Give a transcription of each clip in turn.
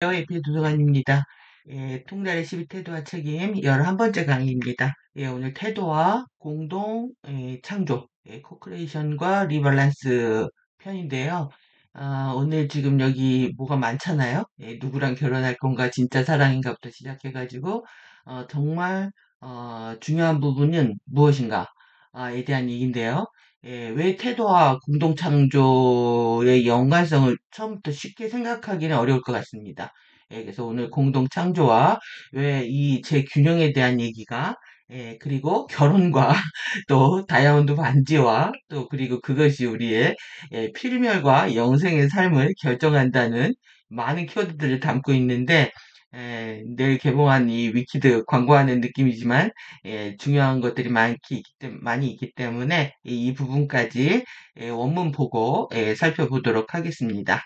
에피 도서관입니다. 통달의 12태도와 책임 11번째 강의입니다. 오늘 태도와 공동 창조, 코크리에이션과 리밸런스 편인데요. 오늘 지금 여기 뭐가 많잖아요. 누구랑 결혼할 건가, 진짜 사랑인가부터 시작해가지고, 정말, 중요한 부분은 무엇인가에 대한 얘기인데요. 왜 태도와 공동창조의 연관성을 처음부터 쉽게 생각하기는 어려울 것 같습니다. 그래서 오늘 공동창조와 왜 이 재균형에 대한 얘기가, 그리고 결혼과 또 다이아몬드 반지와 또 그리고 그것이 우리의 필멸과 영생의 삶을 결정한다는 많은 키워드들을 담고 있는데, 내일 개봉한 이 위키드 광고하는 느낌이지만 중요한 것들이 많이 있기 때문에 이 부분까지 원문 보고 살펴보도록 하겠습니다.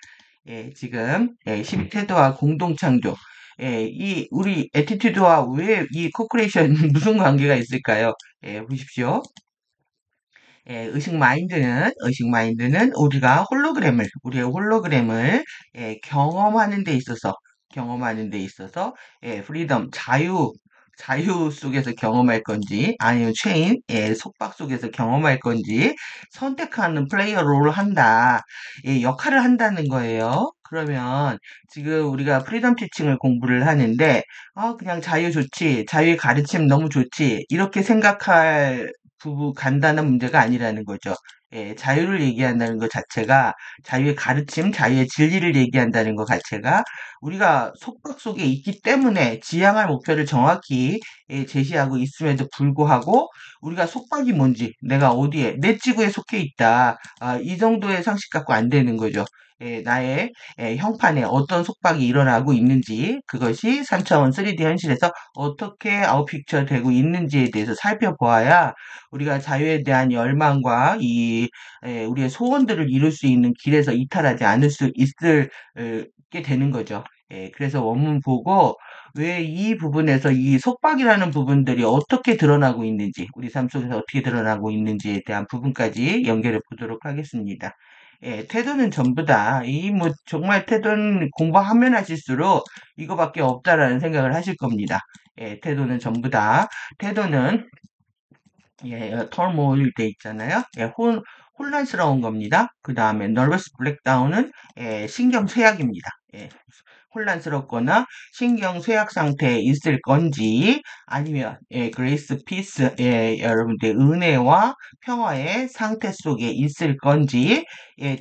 지금 10태도와 공동창조, 이 우리 애티튜드와 왜 이 코크레이션 무슨 관계가 있을까요? 보십시오. 의식 마인드는 우리의 홀로그램을 경험하는 데 있어서, 프리덤, 자유 속에서 경험할 건지, 아니면 속박 속에서 경험할 건지, 선택하는 플레이어 롤을 한다. 역할을 한다는 거예요. 그러면, 지금 우리가 프리덤 티칭을 공부를 하는데, 그냥 자유 좋지, 자유의 가르침 너무 좋지, 이렇게 생각할 간단한 문제가 아니라는 거죠. 자유를 얘기한다는 것 자체가 자유의 가르침, 자유의 진리를 얘기한다는 것 자체가 우리가 속박 속에 있기 때문에 지향할 목표를 정확히 제시하고 있음에도 불구하고 우리가 속박이 뭔지, 내가 어디에, 내 지구에 속해 있다. 이 정도의 상식 갖고 안 되는 거죠. 나의 형판에 어떤 속박이 일어나고 있는지, 그것이 3차원 3D 현실에서 어떻게 아웃픽처 되고 있는지에 대해서 살펴보아야 우리가 자유에 대한 열망과 우리의 소원들을 이룰 수 있는 길에서 이탈하지 않을 수 게 되는 거죠. 그래서 원문 보고 왜 이 부분에서 이 속박이라는 부분들이 어떻게 드러나고 있는지, 우리 삶 속에서 어떻게 드러나고 있는지에 대한 부분까지 연결해 보도록 하겠습니다. 태도는 전부다. 정말 태도는 공부하면 하실수록 이거밖에 없다라는 생각을 하실 겁니다. 태도는 전부다. 태도는 털모일 때 있잖아요. 혼란스러운 겁니다. 그 다음에 nervous breakdown은 신경 쇠약입니다. 혼란스럽거나 신경 쇠약 상태에 있을 건지 아니면 그레이스 피스 여러분들 은혜와 평화의 상태 속에 있을 건지에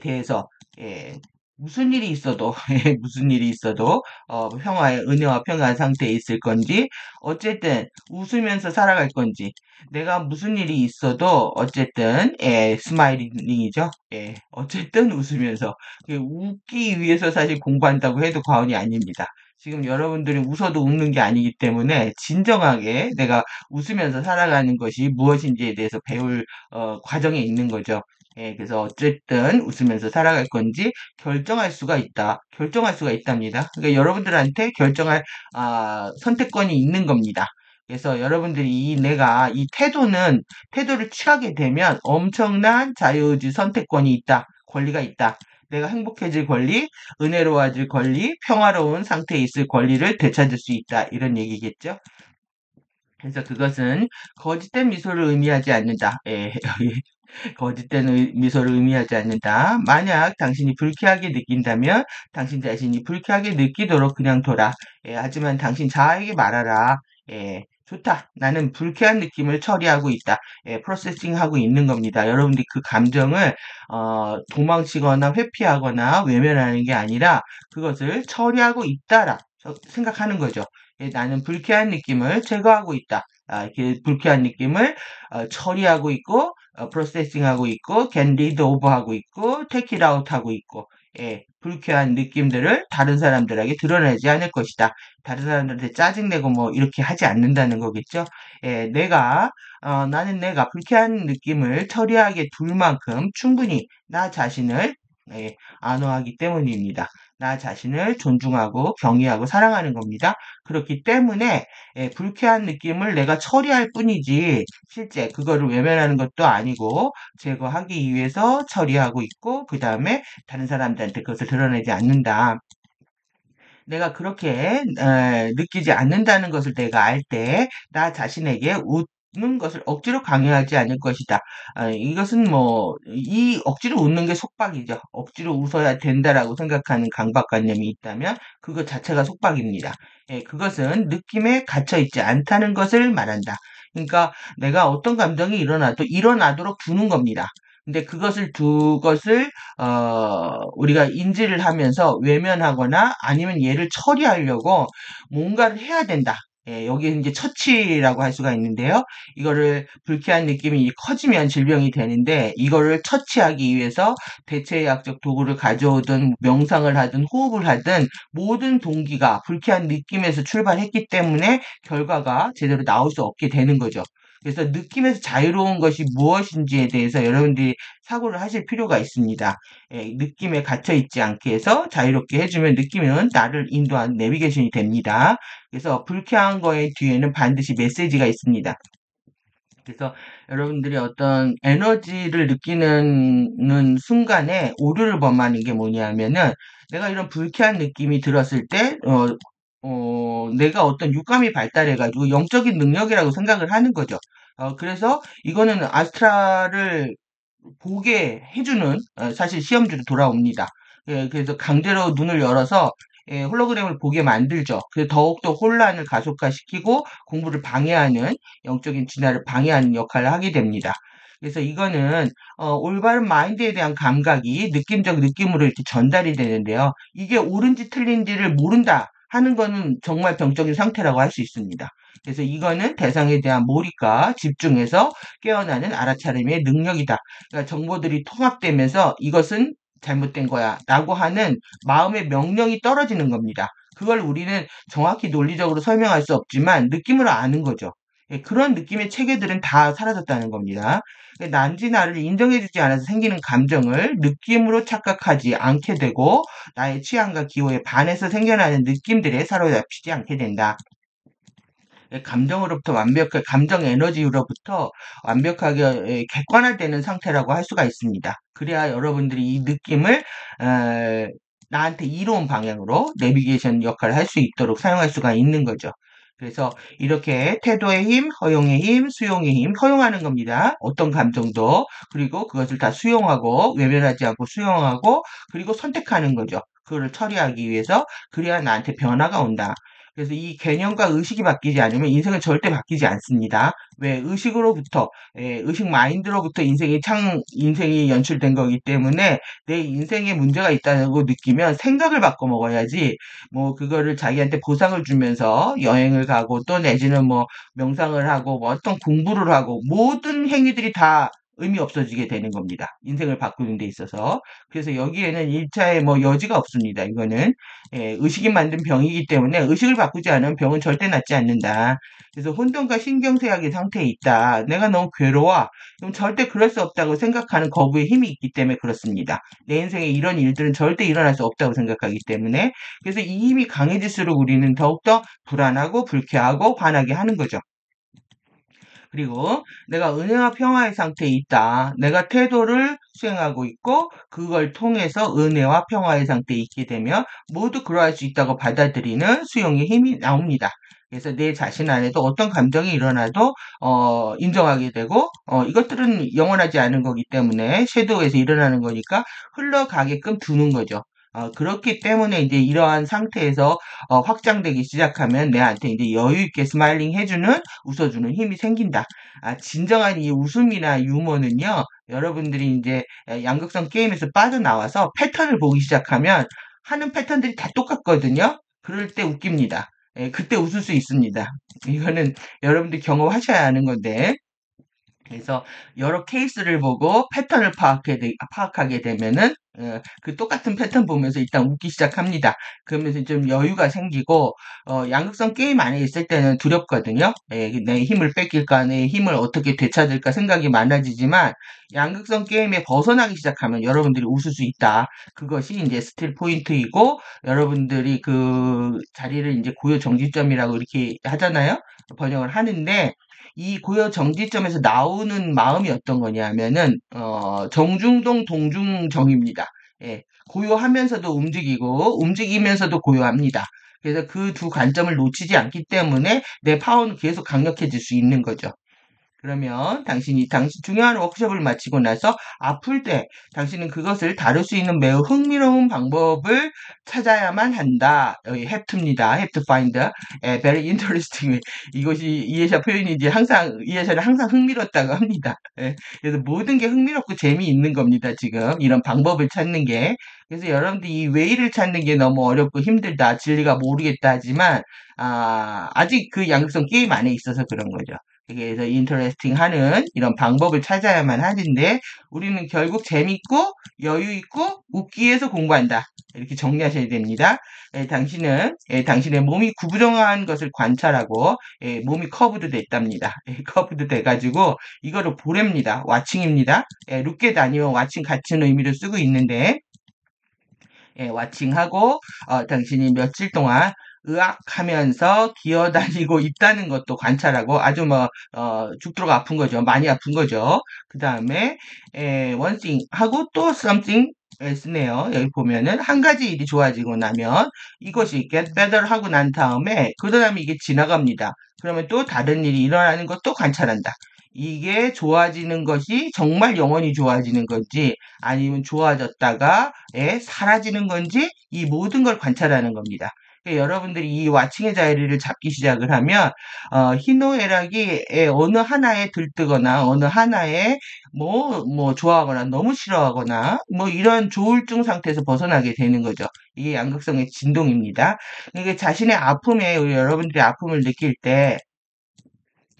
대해서 예, 무슨 일이 있어도 무슨 일이 있어도 평화의 은혜와 평화의 상태에 있을 건지 어쨌든 웃으면서 살아갈 건지 내가 무슨 일이 있어도 어쨌든 스마일링이죠. 어쨌든 웃으면서 웃기 위해서 사실 공부한다고 해도 과언이 아닙니다. 지금 여러분들이 웃어도 웃는 게 아니기 때문에 진정하게 내가 웃으면서 살아가는 것이 무엇인지에 대해서 배울 과정에 있는 거죠. 그래서 어쨌든 웃으면서 살아갈 건지 결정할 수가 있다. 결정할 수가 있답니다. 그러니까 여러분들한테 결정할 선택권이 있는 겁니다. 그래서 여러분들이 내가 이 태도를 취하게 되면 엄청난 자유의지 선택권이 있다. 권리가 있다. 내가 행복해질 권리, 은혜로워질 권리, 평화로운 상태에 있을 권리를 되찾을 수 있다. 이런 얘기겠죠. 그래서 그것은 거짓된 미소를 의미하지 않는다. 거짓된 미소를 의미하지 않는다. 만약 당신이 불쾌하게 느낀다면 당신 자신이 불쾌하게 느끼도록 그냥 둬라. 하지만 당신 자아에게 말하라. 좋다. 나는 불쾌한 느낌을 처리하고 있다. 프로세싱하고 있는 겁니다. 여러분들이 그 감정을 도망치거나 회피하거나 외면하는 게 아니라 그것을 처리하고 있다라 생각하는 거죠. 나는 불쾌한 느낌을 제거하고 있다. 이렇게 불쾌한 느낌을 처리하고 있고 프로세싱하고 있고 get rid of 하고 있고 take it out 하고 있고 불쾌한 느낌들을 다른 사람들에게 드러내지 않을 것이다. 다른 사람들한테 짜증내고 뭐 이렇게 하지 않는다는 거겠죠. 나는 내가 불쾌한 느낌을 처리하게 둘 만큼 충분히 나 자신을 안호하기 때문입니다. 나 자신을 존중하고 경의하고 사랑하는 겁니다. 그렇기 때문에 불쾌한 느낌을 내가 처리할 뿐이지 실제 그거를 외면하는 것도 아니고 제거하기 위해서 처리하고 있고 그 다음에 다른 사람들한테 그것을 드러내지 않는다. 내가 그렇게 느끼지 않는다는 것을 내가 알 때 나 자신에게 웃는 것을 억지로 강요하지 않을 것이다. 이것은 뭐 이 억지로 웃는 게 속박이죠. 억지로 웃어야 된다라고 생각하는 강박관념이 있다면 그것 자체가 속박입니다. 예, 그것은 느낌에 갇혀 있지 않다는 것을 말한다. 그러니까 내가 어떤 감정이 일어나도 일어나도록 두는 겁니다. 근데 우리가 인지를 하면서 외면하거나 아니면 얘를 처리하려고 뭔가를 해야 된다. 예, 여기 이제 처치라고 할 수가 있는데요. 이거를 불쾌한 느낌이 커지면 질병이 되는데 이거를 처치하기 위해서 대체의학적 도구를 가져오든 명상을 하든 호흡을 하든 모든 동기가 불쾌한 느낌에서 출발했기 때문에 결과가 제대로 나올 수 없게 되는 거죠. 그래서 느낌에서 자유로운 것이 무엇인지에 대해서 여러분들이 사고를 하실 필요가 있습니다. 예, 느낌에 갇혀 있지 않게 해서 자유롭게 해주면 느낌은 나를 인도하는 내비게이션이 됩니다. 그래서 불쾌한 거의 뒤에는 반드시 메시지가 있습니다. 그래서 여러분들이 어떤 에너지를 느끼는 순간에 오류를 범하는 게 뭐냐면은 내가 이런 불쾌한 느낌이 들었을 때, 내가 어떤 육감이 발달해가지고 영적인 능력이라고 생각을 하는 거죠. 그래서 이거는 아스트랄을 보게 해주는 사실 시험지로 돌아옵니다. 예, 그래서 강제로 눈을 열어서 예, 홀로그램을 보게 만들죠. 그래서 더욱더 혼란을 가속화시키고 공부를 방해하는 영적인 진화를 방해하는 역할을 하게 됩니다. 그래서 이거는 올바른 마인드에 대한 감각이 느낌적 느낌으로 이렇게 전달이 되는데요. 이게 옳은지 틀린지를 모른다 하는 거는 정말 병적인 상태라고 할 수 있습니다. 그래서 이거는 대상에 대한 몰입과 집중해서 깨어나는 알아차림의 능력이다. 그러니까 정보들이 통합되면서 이것은 잘못된 거야 라고 하는 마음의 명령이 떨어지는 겁니다. 그걸 우리는 정확히 논리적으로 설명할 수 없지만 느낌으로 아는 거죠. 예, 그런 느낌의 체계들은 다 사라졌다는 겁니다. 난지 나를 인정해주지 않아서 생기는 감정을 느낌으로 착각하지 않게 되고 나의 취향과 기호에 반해서 생겨나는 느낌들에 사로잡히지 않게 된다. 감정 에너지로부터 완벽하게 객관화되는 상태라고 할 수가 있습니다. 그래야 여러분들이 이 느낌을 나한테 이로운 방향으로 내비게이션 역할을 할 수 있도록 사용할 수가 있는 거죠. 그래서 이렇게 태도의 힘, 허용의 힘, 수용의 힘, 허용하는 겁니다. 어떤 감정도. 그리고 그것을 다 수용하고, 외면하지 않고 수용하고, 그리고 선택하는 거죠. 그거를 처리하기 위해서. 그래야 나한테 변화가 온다. 그래서 이 개념과 의식이 바뀌지 않으면 인생은 절대 바뀌지 않습니다. 왜 의식 마인드로부터 인생이 연출된 거기 때문에 내 인생에 문제가 있다고 느끼면 생각을 바꿔 먹어야지 뭐 그거를 자기한테 보상을 주면서 여행을 가고 또 내지는 뭐 명상을 하고 뭐 어떤 공부를 하고 모든 행위들이 다 의미 없어지게 되는 겁니다. 인생을 바꾸는 데 있어서. 그래서 여기에는 1차의 뭐 여지가 없습니다. 이거는. 예, 의식이 만든 병이기 때문에 의식을 바꾸지 않으면 병은 절대 낫지 않는다. 그래서 혼돈과 신경쇠약의 상태에 있다. 내가 너무 괴로워. 그럼 절대 그럴 수 없다고 생각하는 거부의 힘이 있기 때문에 그렇습니다. 내 인생에 이런 일들은 절대 일어날 수 없다고 생각하기 때문에 그래서 이 힘이 강해질수록 우리는 더욱더 불안하고 불쾌하고 화나게 하는 거죠. 그리고 내가 은혜와 평화의 상태에 있다. 내가 태도를 수행하고 있고 그걸 통해서 은혜와 평화의 상태에 있게 되면 모두 그러할 수 있다고 받아들이는 수용의 힘이 나옵니다. 그래서 내 자신 안에도 어떤 감정이 일어나도 인정하게 되고 이것들은 영원하지 않은 거기 때문에 섀도우에서 일어나는 거니까 흘러가게끔 두는 거죠. 그렇기 때문에 이제 이러한 상태에서 확장되기 시작하면 내한테 이제 여유 있게 스마일링 해주는 웃어주는 힘이 생긴다. 진정한 이 웃음이나 유머는요, 여러분들이 이제 양극성 게임에서 빠져나와서 패턴을 보기 시작하면 하는 패턴들이 다 똑같거든요. 그럴 때 웃깁니다. 예, 그때 웃을 수 있습니다. 이거는 여러분들이 경험하셔야 하는 건데. 그래서 여러 케이스를 보고 패턴을 파악하게 되면은 그 똑같은 패턴 보면서 일단 웃기 시작합니다. 그러면서 좀 여유가 생기고 양극성 게임 안에 있을 때는 두렵거든요. 예, 내 힘을 뺏길까, 내 힘을 어떻게 되찾을까 생각이 많아지지만 양극성 게임에 벗어나기 시작하면 여러분들이 웃을 수 있다. 그것이 이제 스틸 포인트이고 여러분들이 그 자리를 이제 고요 정지점이라고 이렇게 하잖아요. 번역을 하는데 이 고요 정지점에서 나오는 마음이 어떤 거냐면은 정중동 동중정입니다. 예, 고요하면서도 움직이고 움직이면서도 고요합니다. 그래서 그 두 관점을 놓치지 않기 때문에 내 파워는 계속 강력해질 수 있는 거죠. 그러면 당신 중요한 워크숍을 마치고 나서 아플 때 당신은 그것을 다룰 수 있는 매우 흥미로운 방법을 찾아야만 한다. 여기 have to입니다. have to find a very interesting. 이것이 이해샤 표현이지 항상 이해샤는 항상 흥미롭다고 합니다. 예, 그래서 모든 게 흥미롭고 재미있는 겁니다. 지금 이런 방법을 찾는 게. 그래서 여러분들이 이 웨이를 찾는 게 너무 어렵고 힘들다, 진리가 모르겠다 하지만 아직 그 양극성 게임 안에 있어서 그런 거죠. 그래서 인터레스팅 하는 이런 방법을 찾아야만 하는데 우리는 결국 재밌고 여유 있고 웃기 위해서 공부한다. 이렇게 정리하셔야 됩니다. 당신의 몸이 구부정한 것을 관찰하고 몸이 커브드 됐답니다. 커브드 돼가지고 이거를 보랩니다. 와칭입니다. 룩게 다니면 와칭 같은 의미를 쓰고 있는데 와칭하고 당신이 며칠 동안 의학하면서 기어다니고 있다는 것도 관찰하고 아주 죽도록 아픈 거죠. 많이 아픈 거죠. 그 다음에 one thing 하고 또 something 쓰네요. 여기 보면은 한 가지 일이 좋아지고 나면 이것이 get better 하고 난 다음에 그 다음에 이게 지나갑니다. 그러면 또 다른 일이 일어나는 것도 관찰한다. 이게 좋아지는 것이 정말 영원히 좋아지는 건지 아니면 좋아졌다가 사라지는 건지 이 모든 걸 관찰하는 겁니다. 여러분들이 이 와칭의 자리를 잡기 시작을 하면 희노애락이 어느 하나에 들뜨거나 어느 하나에 좋아하거나 너무 싫어하거나 이런 조울증 상태에서 벗어나게 되는 거죠. 이게 양극성의 진동입니다. 이게 자신의 아픔에 여러분들이 아픔을 느낄 때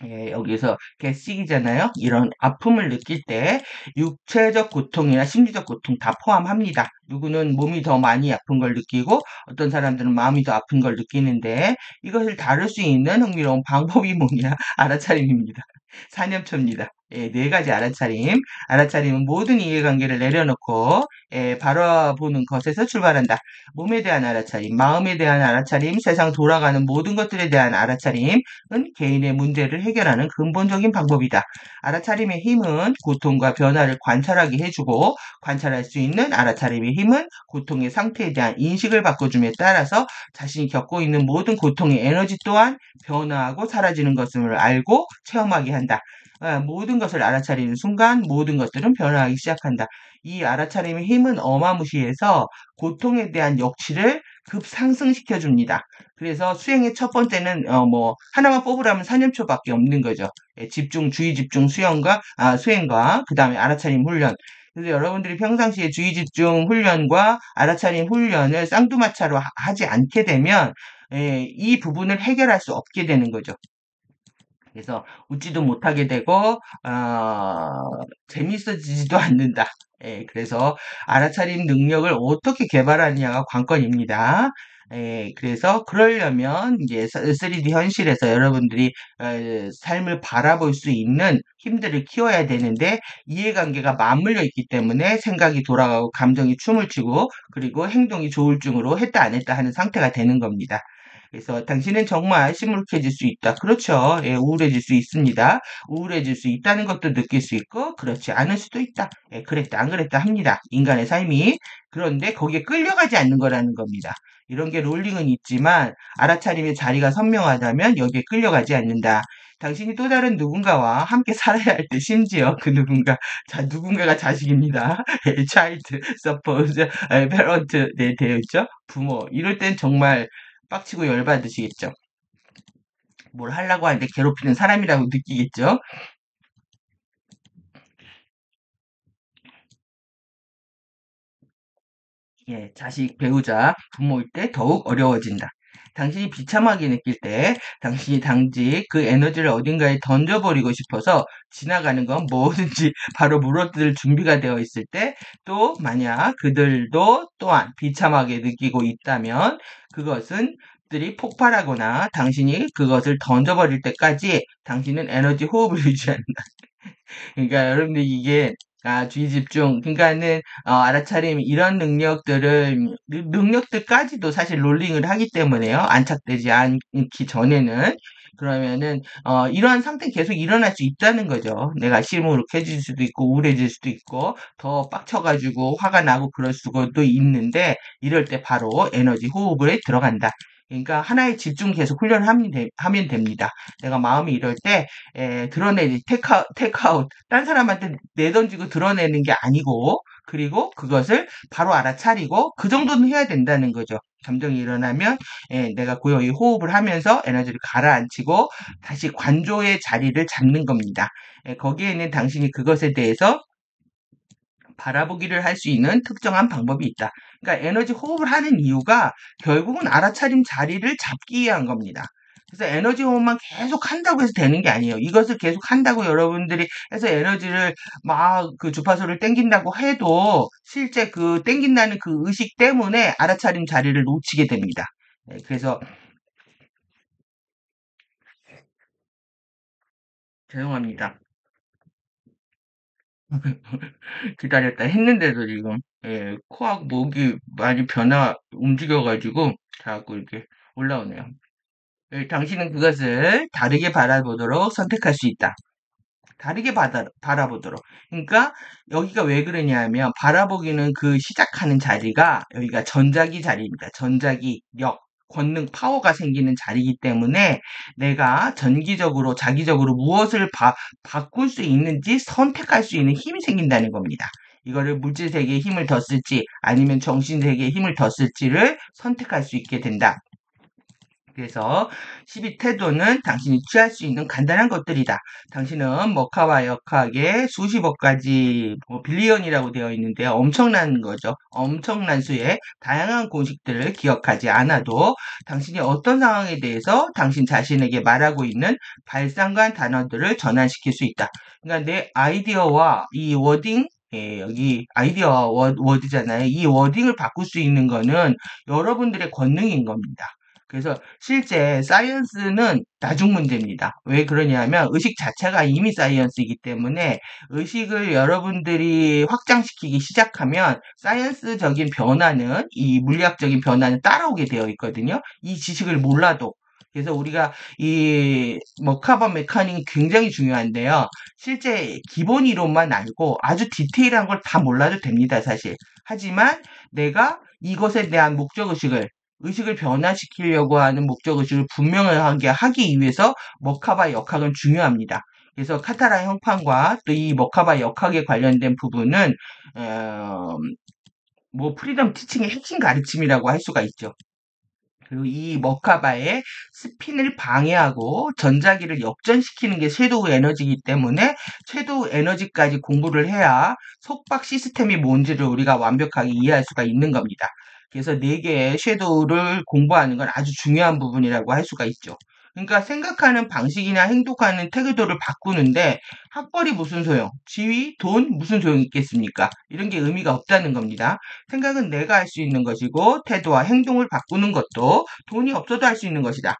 여기서 개식이잖아요. 이런 아픔을 느낄 때 육체적 고통이나 심리적 고통 다 포함합니다. 누구는 몸이 더 많이 아픈 걸 느끼고 어떤 사람들은 마음이 더 아픈 걸 느끼는데 이것을 다룰 수 있는 흥미로운 방법이 뭐냐? 알아차림입니다. 4년초입니다. 네 가지 알아차림. 알아차림은 모든 이해관계를 내려놓고 바라보는 것에서 출발한다. 몸에 대한 알아차림, 마음에 대한 알아차림, 세상 돌아가는 모든 것들에 대한 알아차림은 개인의 문제를 해결하는 근본적인 방법이다. 알아차림의 힘은 고통과 변화를 관찰하게 해주고 관찰할 수 있는 알아차림의 힘은 고통의 상태에 대한 인식을 바꿔줌에 따라서 자신이 겪고 있는 모든 고통의 에너지 또한 변화하고 사라지는 것을 알고 체험하게 한다. 모든 것을 알아차리는 순간 모든 것들은 변화하기 시작한다. 이 알아차림의 힘은 어마무시해서 고통에 대한 역치를 급상승시켜 줍니다. 그래서 수행의 첫 번째는 하나만 뽑으라면 4년초밖에 없는 거죠. 주의 집중 수행과 그 다음에 알아차림 훈련. 그래서 여러분들이 평상시에 주의 집중 훈련과 알아차림 훈련을 쌍두마차로 하지 않게 되면 이 부분을 해결할 수 없게 되는 거죠. 그래서 웃지도 못하게 되고 재밌어지지도 않는다. 그래서 알아차림 능력을 어떻게 개발하느냐가 관건입니다. 그래서 그러려면 이제 3D 현실에서 여러분들이 삶을 바라볼 수 있는 힘들을 키워야 되는데 이해관계가 맞물려 있기 때문에 생각이 돌아가고 감정이 춤을 추고 그리고 행동이 조울증으로 했다 안 했다 하는 상태가 되는 겁니다. 그래서 당신은 정말 시무룩해질 수 있다. 그렇죠. 우울해질 수 있습니다. 우울해질 수 있다는 것도 느낄 수 있고 그렇지 않을 수도 있다. 그랬다 안 그랬다 합니다. 인간의 삶이. 그런데 거기에 끌려가지 않는 거라는 겁니다. 이런 게 롤링은 있지만 알아차림의 자리가 선명하다면 여기에 끌려가지 않는다. 당신이 또 다른 누군가와 함께 살아야 할 때 심지어 그 누군가가 자식입니다. child, suppose, parent 되어 있죠. 부모. 이럴 땐 정말 빡치고 열받으시겠죠. 뭘 하려고 하는데 괴롭히는 사람이라고 느끼겠죠. 자식, 배우자, 부모일 때 더욱 어려워진다. 당신이 비참하게 느낄 때 당신이 당직 그 에너지를 어딘가에 던져버리고 싶어서 지나가는 건 뭐든지 바로 물어뜯을 준비가 되어 있을 때 또 만약 그들도 또한 비참하게 느끼고 있다면 그것은 들이 폭발하거나 당신이 그것을 던져버릴 때까지 당신은 에너지 호흡을 유지한다. 그러니까 여러분들 이게 주의 집중 그러니까는 알아차림 이런 능력들까지도 사실 롤링을 하기 때문에요. 안착되지 않기 전에는 그러면은 이러한 상태는 계속 일어날 수 있다는 거죠. 내가 시무룩해질 수도 있고 우울해질 수도 있고 더 빡쳐가지고 화가 나고 그럴 수도 있는데 이럴 때 바로 에너지 호흡에 들어간다. 그러니까 하나에 집중 계속 하면 됩니다. 내가 마음이 이럴 때 드러내지 테크아웃 딴 사람한테 내던지고 드러내는 게 아니고 그리고 그것을 바로 알아차리고 그 정도는 해야 된다는 거죠. 감정이 일어나면 내가 고요히 호흡을 하면서 에너지를 가라앉히고 다시 관조의 자리를 잡는 겁니다. 거기에는 당신이 그것에 대해서 바라보기를 할 수 있는 특정한 방법이 있다. 그러니까 에너지 호흡을 하는 이유가 결국은 알아차림 자리를 잡기 위한 겁니다. 그래서 에너지 호흡만 계속 한다고 해서 되는 게 아니에요. 이것을 계속 한다고 여러분들이 해서 에너지를 막 그 주파수를 땡긴다고 해도 실제 그 땡긴다는 그 의식 때문에 알아차림 자리를 놓치게 됩니다. 그래서 죄송합니다. 기다렸다 했는데도 지금 코하고 목이 많이 움직여가지고 자꾸 이렇게 올라오네요. 당신은 그것을 다르게 바라보도록 선택할 수 있다. 다르게 바라보도록. 그러니까 여기가 왜 그러냐면 바라보기는 그 시작하는 자리가 여기가 전자기 자리입니다. 전자기 력, 권능, 파워가 생기는 자리이기 때문에 내가 전기적으로 자기적으로 무엇을 바꿀 수 있는지 선택할 수 있는 힘이 생긴다는 겁니다. 이거를 물질 세계에 힘을 더 쓸지 아니면 정신 세계에 힘을 더 쓸지를 선택할 수 있게 된다. 그래서 12 태도는 당신이 취할 수 있는 간단한 것들이다. 당신은 머카와 역학의 수십억 가지 빌리언이라고 되어 있는데요. 엄청난 거죠. 엄청난 수의 다양한 공식들을 기억하지 않아도 당신이 어떤 상황에 대해서 당신 자신에게 말하고 있는 발상관 단어들을 전환시킬 수 있다. 그러니까 내 아이디어와 이 워딩 여기 아이디어와 워드잖아요. 이 워딩을 바꿀 수 있는 거는 여러분들의 권능인 겁니다. 그래서 실제 사이언스는 나중 문제입니다. 왜 그러냐면 의식 자체가 이미 사이언스이기 때문에 의식을 여러분들이 확장시키기 시작하면 사이언스적인 변화는 이 물리학적인 변화는 따라오게 되어 있거든요. 이 지식을 몰라도. 그래서 우리가 이 카본 메카닉이 굉장히 중요한데요. 실제 기본 이론만 알고 아주 디테일한 걸 다 몰라도 됩니다, 사실. 하지만 내가 이것에 대한 의식을 변화시키려고 하는 목적의식을 분명하게 하기 위해서 머카바 역학은 중요합니다. 그래서 카타라 형판과 또 이 머카바 역학에 관련된 부분은 어, 프리덤 티칭의 핵심 가르침이라고 할 수가 있죠. 그리고 이 머카바의 스핀을 방해하고 전자기를 역전시키는 게 섀도우 에너지이기 때문에 섀도우 에너지까지 공부를 해야 속박 시스템이 뭔지를 우리가 완벽하게 이해할 수가 있는 겁니다. 그래서 네 개의 섀도우를 공부하는 건 아주 중요한 부분이라고 할 수가 있죠. 그러니까 생각하는 방식이나 행동하는 태도를 바꾸는데 학벌이 무슨 소용, 지위, 돈 무슨 소용이 있겠습니까? 이런 게 의미가 없다는 겁니다. 생각은 내가 할 수 있는 것이고 태도와 행동을 바꾸는 것도 돈이 없어도 할 수 있는 것이다.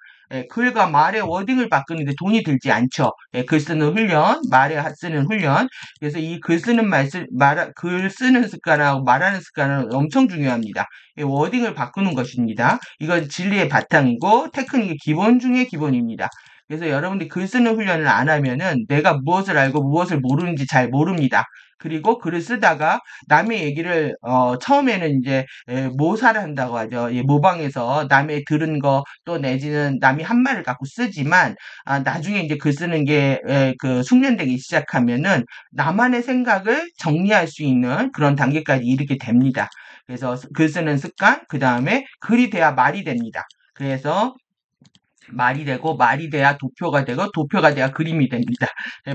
글과 말의 워딩을 바꾸는데 돈이 들지 않죠. 글 쓰는 훈련, 쓰는 훈련. 그래서 이 글 쓰는 습관하고 말하는 습관은 엄청 중요합니다. 워딩을 바꾸는 것입니다. 이건 진리의 바탕이고 테크닉의 기본 중에 기본입니다. 그래서 여러분들이 글 쓰는 훈련을 안 하면은 내가 무엇을 알고 무엇을 모르는지 잘 모릅니다. 그리고 글을 쓰다가 남의 얘기를 처음에는 이제 모사를 한다고 하죠. 모방해서 남의 들은 거 또 내지는 남이 한 말을 갖고 쓰지만 나중에 이제 글 쓰는 게 그 숙련되기 시작하면은 나만의 생각을 정리할 수 있는 그런 단계까지 이르게 됩니다. 그래서 글 쓰는 습관, 그 다음에 글이 돼야 말이 됩니다. 그래서 말이 되고 말이 돼야 도표가 되고 도표가 돼야 그림이 됩니다.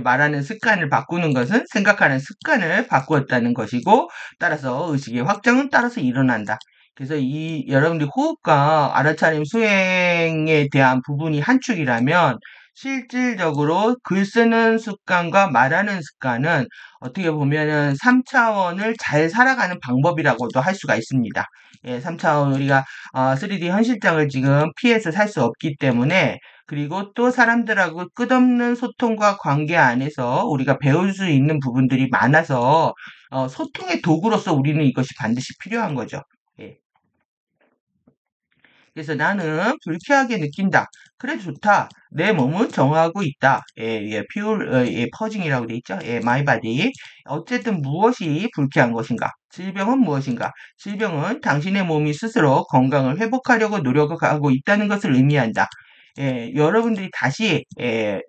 말하는 습관을 바꾸는 것은 생각하는 습관을 바꾸었다는 것이고 따라서 의식의 확장은 따라서 일어난다. 그래서 이 여러분들이 호흡과 알아차림 수행에 대한 부분이 한 축이라면 실질적으로 글 쓰는 습관과 말하는 습관은 어떻게 보면은 3차원을 잘 살아가는 방법이라고도 할 수가 있습니다. 3차원 우리가 3D 현실장을 지금 피해서 살 수 없기 때문에 그리고 또 사람들하고 끝없는 소통과 관계 안에서 우리가 배울 수 있는 부분들이 많아서 소통의 도구로서 우리는 이것이 반드시 필요한 거죠. 예. 그래서 나는 불쾌하게 느낀다. 그래 좋다. 내 몸은 정하고 있다. 퍼징이라고 돼 있죠. my body. 어쨌든 무엇이 불쾌한 것인가? 질병은 무엇인가? 질병은 당신의 몸이 스스로 건강을 회복하려고 노력하고 있다는 것을 의미한다. 여러분들이 다시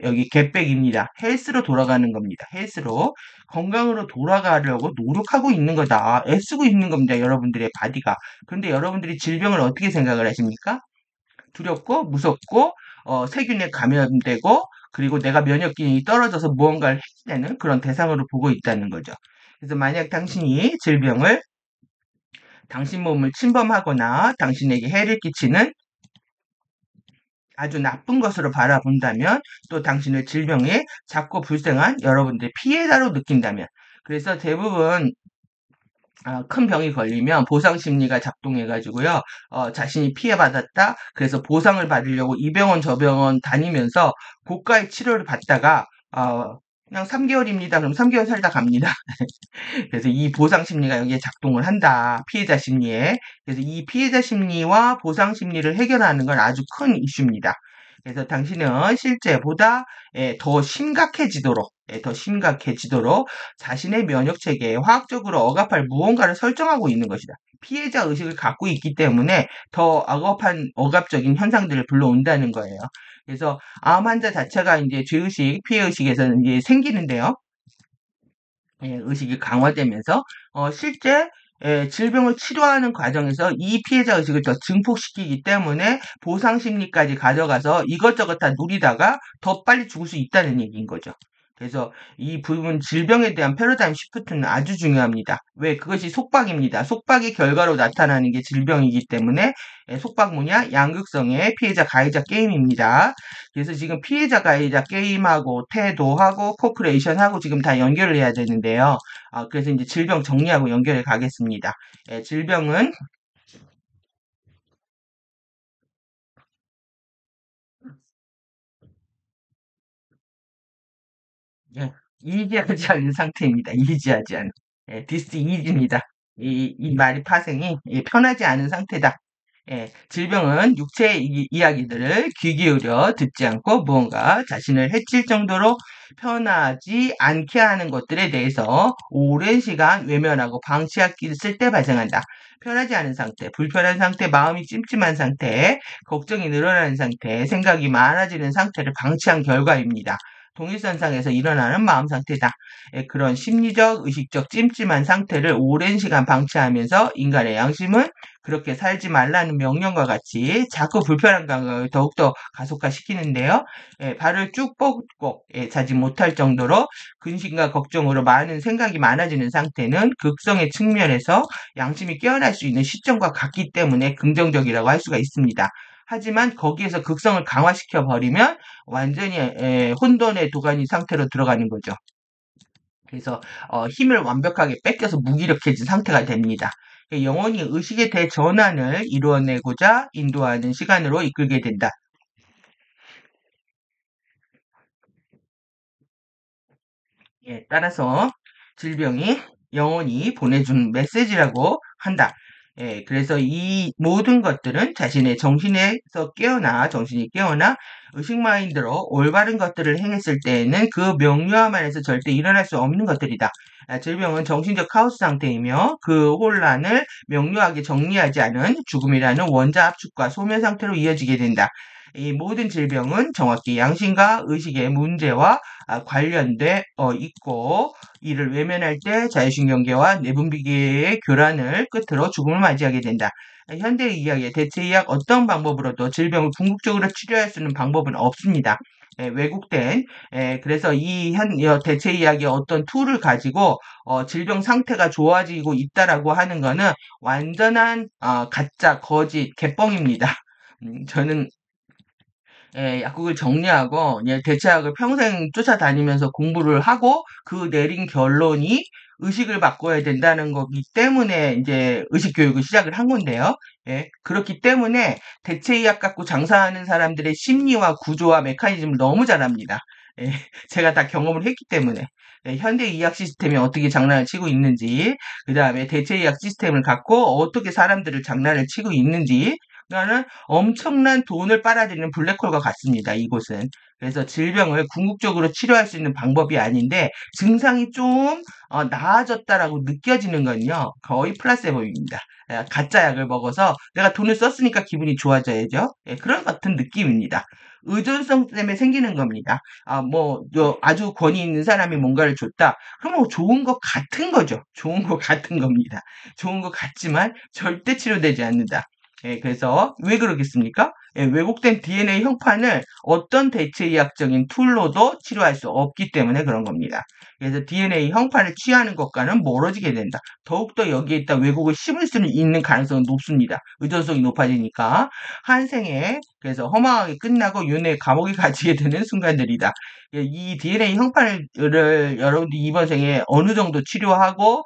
여기 getback입니다. 헬스로 돌아가는 겁니다. 헬스로 건강으로 돌아가려고 노력하고 있는 거다. 애쓰고 있는 겁니다. 여러분들의 바디가. 그런데 여러분들이 질병을 어떻게 생각을 하십니까? 두렵고 무섭고 세균에 감염되고 그리고 내가 면역 기능이 떨어져서 무언가를 해야 되는 그런 대상으로 보고 있다는 거죠. 그래서 만약 당신이 질병을 당신 몸을 침범하거나 당신에게 해를 끼치는 아주 나쁜 것으로 바라본다면 또 당신을 질병에 작고 불쌍한 여러분들의 피해자로 느낀다면 그래서 대부분 큰 병이 걸리면 보상 심리가 작동해가지고요, 자신이 피해받았다. 그래서 보상을 받으려고 이 병원 저 병원 다니면서 고가의 치료를 받다가, 그냥 3개월입니다. 그럼 3개월 살다 갑니다. 그래서 이 보상 심리가 여기에 작동을 한다. 피해자 심리에. 그래서 이 피해자 심리와 보상 심리를 해결하는 건 아주 큰 이슈입니다. 그래서 당신은 실제보다 더 심각해지도록 자신의 면역 체계에 화학적으로 억압할 무언가를 설정하고 있는 것이다. 피해자 의식을 갖고 있기 때문에 더 억압적인 현상들을 불러온다는 거예요. 그래서 암 환자 자체가 이제 죄의식, 피해의식에서 이제 생기는데요. 의식이 강화되면서 실제 질병을 치료하는 과정에서 이 피해자 의식을 더 증폭시키기 때문에 보상 심리까지 가져가서 이것저것 다 누리다가 더 빨리 죽을 수 있다는 얘기인 거죠. 그래서 이 부분 질병에 대한 패러다임 시프트는 아주 중요합니다. 왜? 그것이 속박입니다. 속박의 결과로 나타나는 게 질병이기 때문에 속박 뭐냐? 양극성의 피해자 가해자 게임입니다. 그래서 지금 피해자 가해자 게임하고 태도하고 코퍼레이션하고 지금 다 연결을 해야 되는데요. 그래서 이제 질병 정리하고 연결해 가겠습니다. 질병은 예, 이지하지 않은 상태입니다. 이지하지 않은. 디스 이지입니다. 이 말이 파생이 편하지 않은 상태다. 질병은 육체의 이야기들을 귀 기울여 듣지 않고 무언가 자신을 해칠 정도로 편하지 않게 하는 것들에 대해서 오랜 시간 외면하고 방치하기 쓸 때 발생한다. 편하지 않은 상태, 불편한 상태, 마음이 찜찜한 상태, 걱정이 늘어나는 상태, 생각이 많아지는 상태를 방치한 결과입니다. 동일선상에서 일어나는 마음 상태다. 그런 심리적, 의식적 찜찜한 상태를 오랜 시간 방치하면서 인간의 양심은 그렇게 살지 말라는 명령과 같이 자꾸 불편한 감각을 더욱더 가속화시키는데요. 발을 쭉 뻗고 자지 못할 정도로 근심과 걱정으로 많은 생각이 많아지는 상태는 극성의 측면에서 양심이 깨어날 수 있는 시점과 같기 때문에 긍정적이라고 할 수가 있습니다. 하지만 거기에서 극성을 강화시켜 버리면 완전히 혼돈의 도가니 상태로 들어가는 거죠. 그래서 힘을 완벽하게 뺏겨서 무기력해진 상태가 됩니다. 영혼이 의식의 대전환을 이루어내고자 인도하는 시간으로 이끌게 된다. 따라서 질병이 영혼이 보내준 메시지라고 한다. 그래서 이 모든 것들은 자신의 정신이 깨어나 의식 마인드로 올바른 것들을 행했을 때에는 그 명료함 안에서 절대 일어날 수 없는 것들이다. 질병은 정신적 카오스 상태이며 그 혼란을 명료하게 정리하지 않은 죽음이라는 원자 압축과 소멸 상태로 이어지게 된다. 이 모든 질병은 정확히 양심과 의식의 문제와 관련돼 있고 이를 외면할 때 자율신경계와 내분비계의 교란을 끝으로 죽음을 맞이하게 된다. 현대의학의 대체의학 어떤 방법으로도 질병을 궁극적으로 치료할 수 있는 방법은 없습니다. 왜곡된 그래서 대체의학의 어떤 툴을 가지고 질병 상태가 좋아지고 있다라고 하는 거는 완전한 가짜 거짓 개뻥입니다. 저는 약국을 정리하고 대체학을 평생 쫓아다니면서 공부를 하고 그 내린 결론이 의식을 바꿔야 된다는 거기 때문에 이제 의식 교육을 시작을 한 건데요. 그렇기 때문에 대체의학 갖고 장사하는 사람들의 심리와 구조와 메커니즘을 너무 잘 압니다. 제가 다 경험을 했기 때문에 현대의학 시스템이 어떻게 장난을 치고 있는지, 그 다음에 대체의학 시스템을 갖고 어떻게 사람들을 장난을 치고 있는지 나는 엄청난 돈을 빨아들이는 블랙홀과 같습니다. 이곳은. 그래서 질병을 궁극적으로 치료할 수 있는 방법이 아닌데 증상이 좀 나아졌다라고 느껴지는 건요. 거의 플라세보입니다. 가짜 약을 먹어서 내가 돈을 썼으니까 기분이 좋아져야죠. 예, 그런 같은 느낌입니다. 의존성 때문에 생기는 겁니다. 아주 권위 있는 사람이 뭔가를 줬다. 그럼 뭐 좋은 것 같은 거죠. 좋은 것 같은 겁니다. 좋은 것 같지만 절대 치료되지 않는다. 예, 그래서 왜 그러겠습니까? 예, 왜곡된 DNA 형판을 어떤 대체의학적인 툴로도 치료할 수 없기 때문에 그런 겁니다. 그래서 DNA 형판을 취하는 것과는 멀어지게 된다. 더욱더 여기에 있다 왜곡을 심을 수 있는 가능성은 높습니다. 의존성이 높아지니까 한 생에 그래서 허망하게 끝나고 윤회 감옥에 갇히게 되는 순간들이다. 예, 이 DNA 형판을 여러분들이 이번 생에 어느 정도 치료하고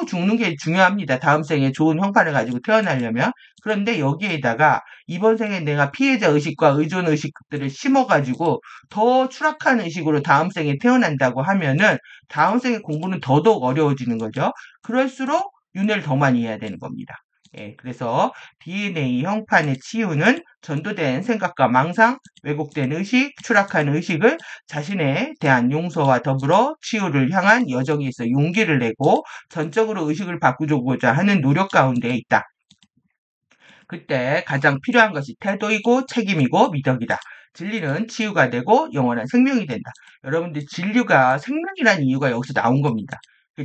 죽는 게 중요합니다. 다음 생에 좋은 형판을 가지고 태어나려면. 그런데 여기에다가 이번 생에 내가 피해자 의식과 의존 의식들을 심어가지고 더 추락한 의식으로 다음 생에 태어난다고 하면은 다음 생에 공부는 더더욱 어려워지는 거죠. 그럴수록 윤회를 더 많이 해야 되는 겁니다. 예, 그래서 DNA 형판의 치유는 전도된 생각과 망상, 왜곡된 의식, 추락한 의식을 자신에 대한 용서와 더불어 치유를 향한 여정에 있어 용기를 내고 전적으로 의식을 바꾸고자 하는 노력 가운데 있다. 그때 가장 필요한 것이 태도이고 책임이고 미덕이다. 진리는 치유가 되고 영원한 생명이 된다. 여러분들 진리가 생명이라는 이유가 여기서 나온 겁니다.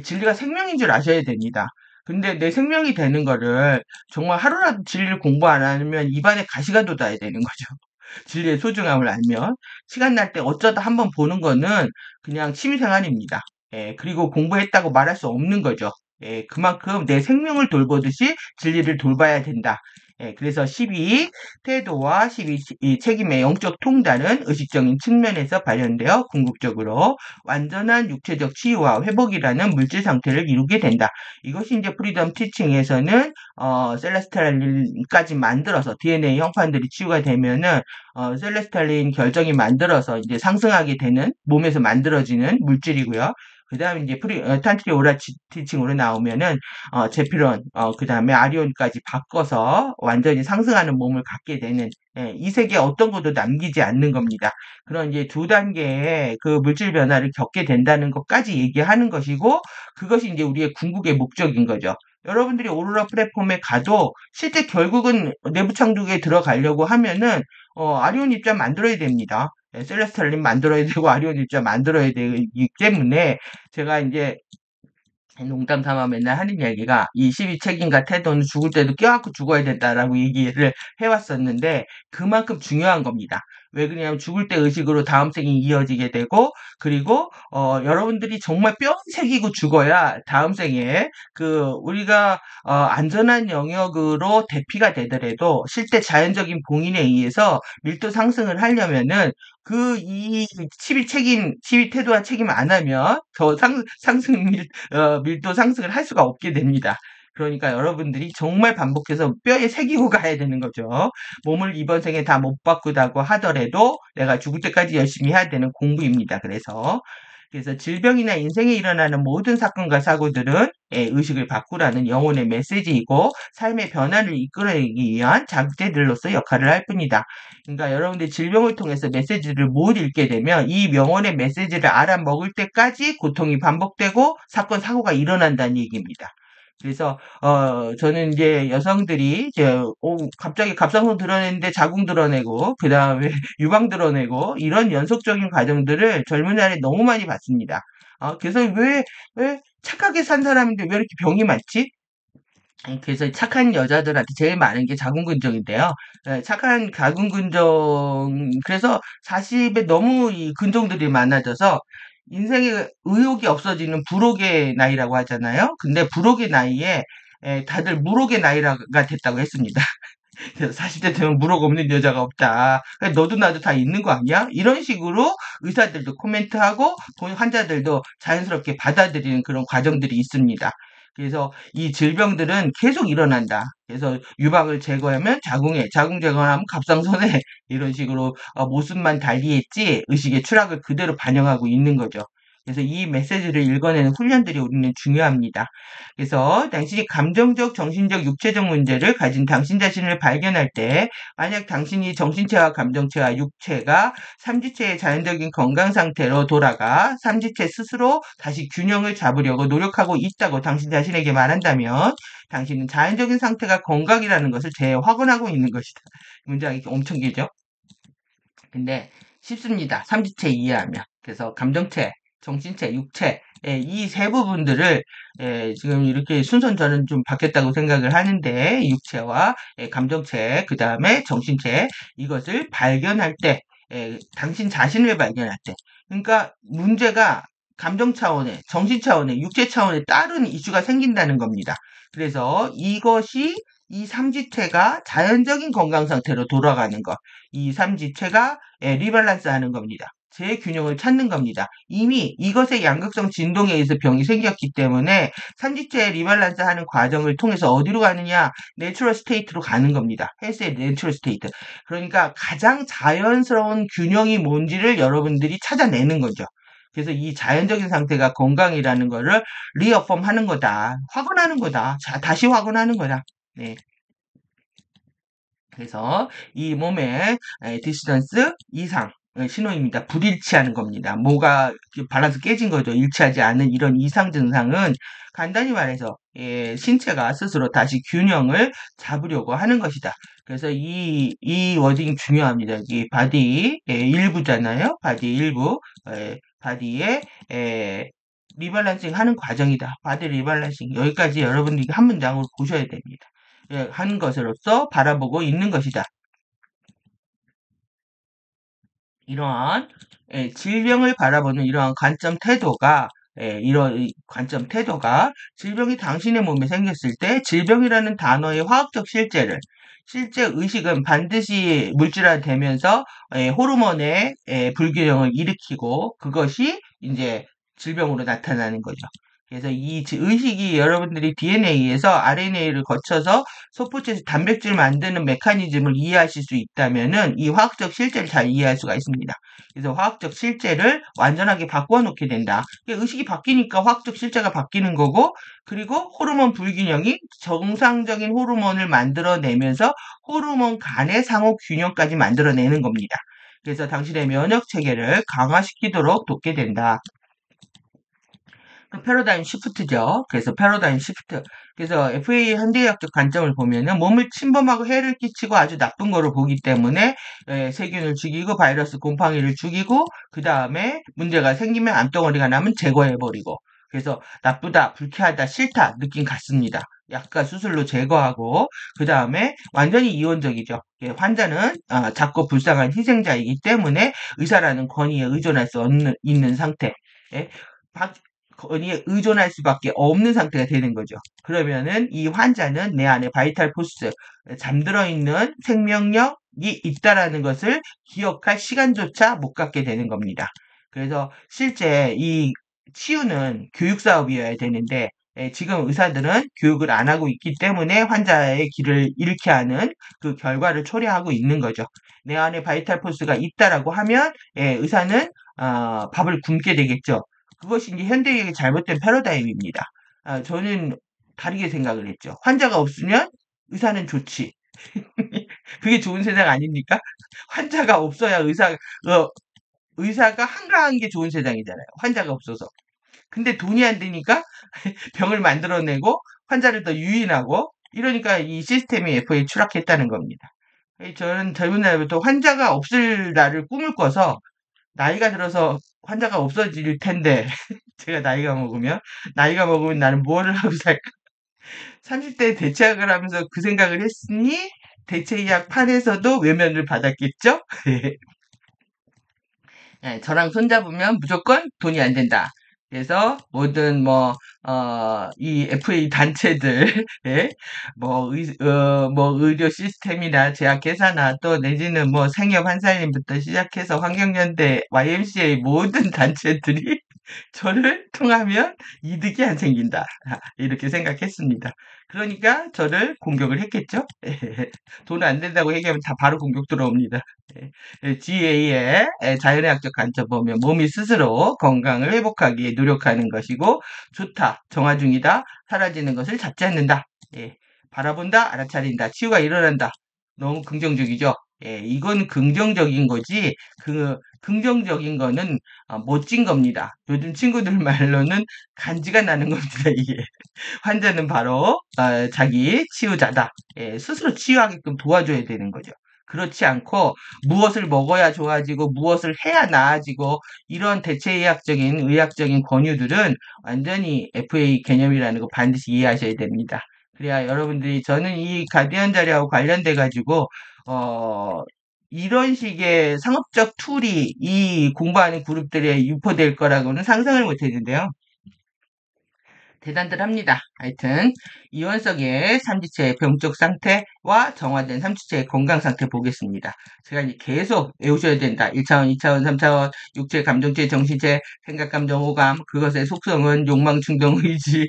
진리가 생명인 줄 아셔야 됩니다. 근데 내 생명이 되는 거를 정말 하루라도 진리를 공부 안 하면 입안에 가시가 돋아야 되는 거죠. 진리의 소중함을 알면 시간 날 때 어쩌다 한번 보는 거는 그냥 취미생활입니다. 예, 그리고 공부했다고 말할 수 없는 거죠. 예, 그만큼 내 생명을 돌보듯이 진리를 돌봐야 된다. 예, 그래서 12 태도와 12 책임의 영적 통달은 의식적인 측면에서 발현되어 궁극적으로 완전한 육체적 치유와 회복이라는 물질 상태를 이루게 된다. 이것이 이제 프리덤 티칭에서는 셀레스탈린까지 만들어서 DNA 형판들이 치유가 되면은 셀레스탈린 결정이 만들어서 이제 상승하게 되는 몸에서 만들어지는 물질이고요. 그 다음에 이제 탄트리 오라 티칭으로 나오면은 제피론, 그 다음에 아리온까지 바꿔서 완전히 상승하는 몸을 갖게 되는 예, 이 세계 어떤 것도 남기지 않는 겁니다. 그런 이제 두 단계의 그 물질 변화를 겪게 된다는 것까지 얘기하는 것이고 그것이 이제 우리의 궁극의 목적인 거죠. 여러분들이 오로라 플랫폼에 가도 실제 결국은 내부 창조에 들어가려고 하면은 아리온 입자 만들어야 됩니다. 예, 셀레스탈린 만들어야 되고 아리온 입자 만들어야 되기 때문에 제가 이제 농담 삼아 맨날 하는 이야기가 이 12책임과 태도는 죽을 때도 껴안고 죽어야 된다라고 얘기를 해왔었는데 그만큼 중요한 겁니다. 왜 그러냐면 죽을 때 의식으로 다음 생이 이어지게 되고 그리고 여러분들이 정말 뼈 새기고 죽어야 다음 생에 우리가 안전한 영역으로 대피가 되더라도 실제 자연적인 봉인에 의해서 밀도 상승을 하려면은 이 12책임, 12태도와 책임을 안 하면 더 상승 밀도 상승을 할 수가 없게 됩니다. 그러니까 여러분들이 정말 반복해서 뼈에 새기고 가야 되는 거죠. 몸을 이번 생에 다 못 바꾸다고 하더라도 내가 죽을 때까지 열심히 해야 되는 공부입니다. 그래서 질병이나 인생에 일어나는 모든 사건과 사고들은 의식을 바꾸라는 영혼의 메시지이고 삶의 변화를 이끌어내기 위한 자극제들로서 역할을 할 뿐이다. 그러니까 여러분들 질병을 통해서 메시지를 못 읽게 되면 이 명언의 메시지를 알아먹을 때까지 고통이 반복되고 사건, 사고가 일어난다는 얘기입니다. 그래서 저는 이제 여성들이 갑자기 갑상선 드러내는데 자궁 드러내고 그 다음에 유방 드러내고 이런 연속적인 과정들을 젊은 날에 너무 많이 봤습니다. 그래서 왜 착하게 산 사람인데 왜 이렇게 병이 많지? 그래서 착한 여자들한테 제일 많은 게 자궁근종인데요. 착한 자궁근종, 그래서 40에 너무 이 근종들이 많아져서 인생에 의욕이 없어지는 불혹의 나이라고 하잖아요. 근데 불혹의 나이에 다들 무혹의 나이가 됐다고 했습니다. 그래서 40대 되면 무록 없는 여자가 없다. 너도 나도 다 있는 거 아니야? 이런 식으로 의사들도 코멘트하고 환자들도 자연스럽게 받아들이는 그런 과정들이 있습니다. 그래서 이 질병들은 계속 일어난다. 그래서 유방을 제거하면 자궁에, 자궁 제거하면 갑상선에 이런 식으로 모습만 달리했지 의식의 추락을 그대로 반영하고 있는 거죠. 그래서 이 메시지를 읽어내는 훈련들이 우리는 중요합니다. 그래서 당신이 감정적, 정신적, 육체적 문제를 가진 당신 자신을 발견할 때 만약 당신이 정신체와 감정체와 육체가 삼지체의 자연적인 건강 상태로 돌아가 삼지체 스스로 다시 균형을 잡으려고 노력하고 있다고 당신 자신에게 말한다면 당신은 자연적인 상태가 건강이라는 것을 재확언하고 있는 것이다. 문장이 엄청 길죠? 근데 쉽습니다. 삼지체 이해하면. 그래서 감정체, 정신체, 육체 이 세 부분들을 지금 이렇게 순서는 저는 좀 바뀌었다고 생각을 하는데 육체와 감정체, 그 다음에 정신체 이것을 발견할 때 당신 자신을 발견할 때 그러니까 문제가 감정 차원에, 정신 차원에, 육체 차원에 다른 이슈가 생긴다는 겁니다. 그래서 이것이 이 삼지체가 자연적인 건강 상태로 돌아가는 것, 이 삼지체가 리밸런스 하는 겁니다. 재균형을 찾는 겁니다. 이미 이것의 양극성 진동에 의해서 병이 생겼기 때문에 삼지체 리밸런스 하는 과정을 통해서 어디로 가느냐? 내추럴 스테이트로 가는 겁니다. 헬스의 내추럴 스테이트. 그러니까 가장 자연스러운 균형이 뭔지를 여러분들이 찾아내는 거죠. 그래서 이 자연적인 상태가 건강이라는 거를 리어펌 하는 거다. 확언하는 거다. 자, 다시 확언하는 거다. 네. 그래서 이 몸의 디스턴스 이상 신호입니다. 불일치하는 겁니다. 뭐가 밸런스 깨진 거죠. 일치하지 않은 이런 이상 증상은 간단히 말해서 신체가 스스로 다시 균형을 잡으려고 하는 것이다. 그래서 이 워딩 중요합니다. 이 바디 일부잖아요. 바디 일부 바디의 리밸런싱 하는 과정이다. 바디 리밸런싱 여기까지 여러분들이 한 문장으로 보셔야 됩니다. 한 것으로서 바라보고 있는 것이다. 이러한 질병을 바라보는 이러한 관점 태도가 이런 관점 태도가 질병이 당신의 몸에 생겼을 때 질병이라는 단어의 화학적 실제 의식은 반드시 물질화되면서 호르몬의 불균형을 일으키고 그것이 이제 질병으로 나타나는 거죠. 그래서 이 의식이 여러분들이 DNA에서 RNA를 거쳐서 소포체에서 단백질 만드는 메커니즘을 이해하실 수 있다면은 이 화학적 실제를 잘 이해할 수가 있습니다. 그래서 화학적 실제를 완전하게 바꾸어 놓게 된다. 의식이 바뀌니까 화학적 실제가 바뀌는 거고, 그리고 호르몬 불균형이 정상적인 호르몬을 만들어내면서 호르몬 간의 상호 균형까지 만들어내는 겁니다. 그래서 당신의 면역 체계를 강화시키도록 돕게 된다. 패러다임 시프트죠. 그래서 패러다임 시프트. 그래서 FA 현대의학적 관점을 보면은 몸을 침범하고 해를 끼치고 아주 나쁜 거를 보기 때문에 세균을 죽이고 바이러스 곰팡이를 죽이고 그 다음에 문제가 생기면 암덩어리가 나면 제거해버리고 그래서 나쁘다, 불쾌하다, 싫다 느낌 같습니다. 약간 수술로 제거하고 그 다음에 완전히 이원적이죠. 환자는 작고 불쌍한 희생자이기 때문에 의사라는 권위에 의존할 수 있는 상태. 권위에 의존할 수밖에 없는 상태가 되는 거죠. 그러면은 이 환자는 내 안에 바이탈 포스, 잠들어 있는 생명력이 있다라는 것을 기억할 시간조차 못 갖게 되는 겁니다. 그래서 실제 이 치유는 교육 사업이어야 되는데 지금 의사들은 교육을 안 하고 있기 때문에 환자의 길을 잃게 하는 그 결과를 초래하고 있는 거죠. 내 안에 바이탈 포스가 있다라고 하면 의사는 밥을 굶게 되겠죠. 그것이 이제 현대의학의 잘못된 패러다임입니다. 저는 다르게 생각을 했죠. 환자가 없으면 의사는 좋지. 그게 좋은 세상 아닙니까? 환자가 없어야 의사가 한가한 게 좋은 세상이잖아요. 환자가 없어서. 근데 돈이 안 되니까 병을 만들어내고 환자를 더 유인하고 이러니까 이 시스템이 FA에 추락했다는 겁니다. 저는 젊은 날부터 환자가 없을 날을 꿈을 꿔서 나이가 들어서 환자가 없어질 텐데 제가 나이가 먹으면 나는 뭐를 하고 살까? 30대에 대체학을 하면서 그 생각을 했으니 대체의학 판에서도 외면을 받았겠죠? 저랑 손잡으면 무조건 돈이 안 된다. 그래서 모든 이 FA 단체들, 의료 시스템이나 제약회사나 또 내지는 생협 한살림부터 시작해서 환경연대, YMCA 모든 단체들이 저를 통하면 이득이 안 생긴다. 이렇게 생각했습니다. 그러니까 저를 공격을 했겠죠? 돈 안 된다고 얘기하면 다 바로 공격 들어옵니다. GA의 자연의학적 관점 보면 몸이 스스로 건강을 회복하기에 노력하는 것이고 좋다, 정화 중이다, 사라지는 것을 잡지 않는다. 예, 바라본다, 알아차린다, 치유가 일어난다. 너무 긍정적이죠? 예, 이건 긍정적인 거지, 긍정적인 거는 멋진 겁니다. 요즘 친구들 말로는 간지가 나는 겁니다, 이게. 환자는 바로 자기 치유자다. 예, 스스로 치유하게끔 도와줘야 되는 거죠. 그렇지 않고 무엇을 먹어야 좋아지고 무엇을 해야 나아지고 이런 대체의학적인 의학적인 권유들은 완전히 FA 개념이라는 거 반드시 이해하셔야 됩니다. 그래야 여러분들이 저는 이 가디언 자료하고 관련돼 가지고 어 이런 식의 상업적 툴이 이 공부하는 그룹들에 유포될 거라고는 상상을 못 했는데요. 대단들 합니다. 하여튼 이원석의 삼지체의 병적 상태와 정화된 삼지체의 건강 상태 보겠습니다. 제가 이제 계속 외우셔야 된다. 1차원, 2차원, 3차원, 육체, 감정체, 정신체, 생각, 감정, 오감, 그것의 속성은 욕망, 충동, 의지.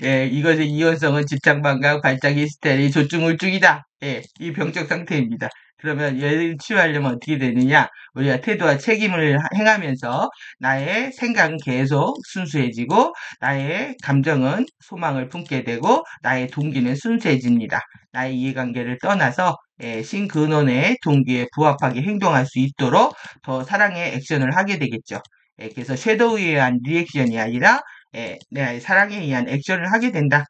예, 이것의 이원성은 집착, 반감, 발작, 히스테리, 조증, 우울증이다. 예, 이 병적 상태입니다. 그러면 얘를 치유하려면 어떻게 되느냐? 우리가 태도와 책임을 행하면서 나의 생각은 계속 순수해지고 나의 감정은 소망을 품게 되고 나의 동기는 순수해집니다. 나의 이해관계를 떠나서 신근원의 동기에 부합하게 행동할 수 있도록 더 사랑의 액션을 하게 되겠죠. 그래서 섀도우에 의한 리액션이 아니라 내 사랑에 의한 액션을 하게 된다.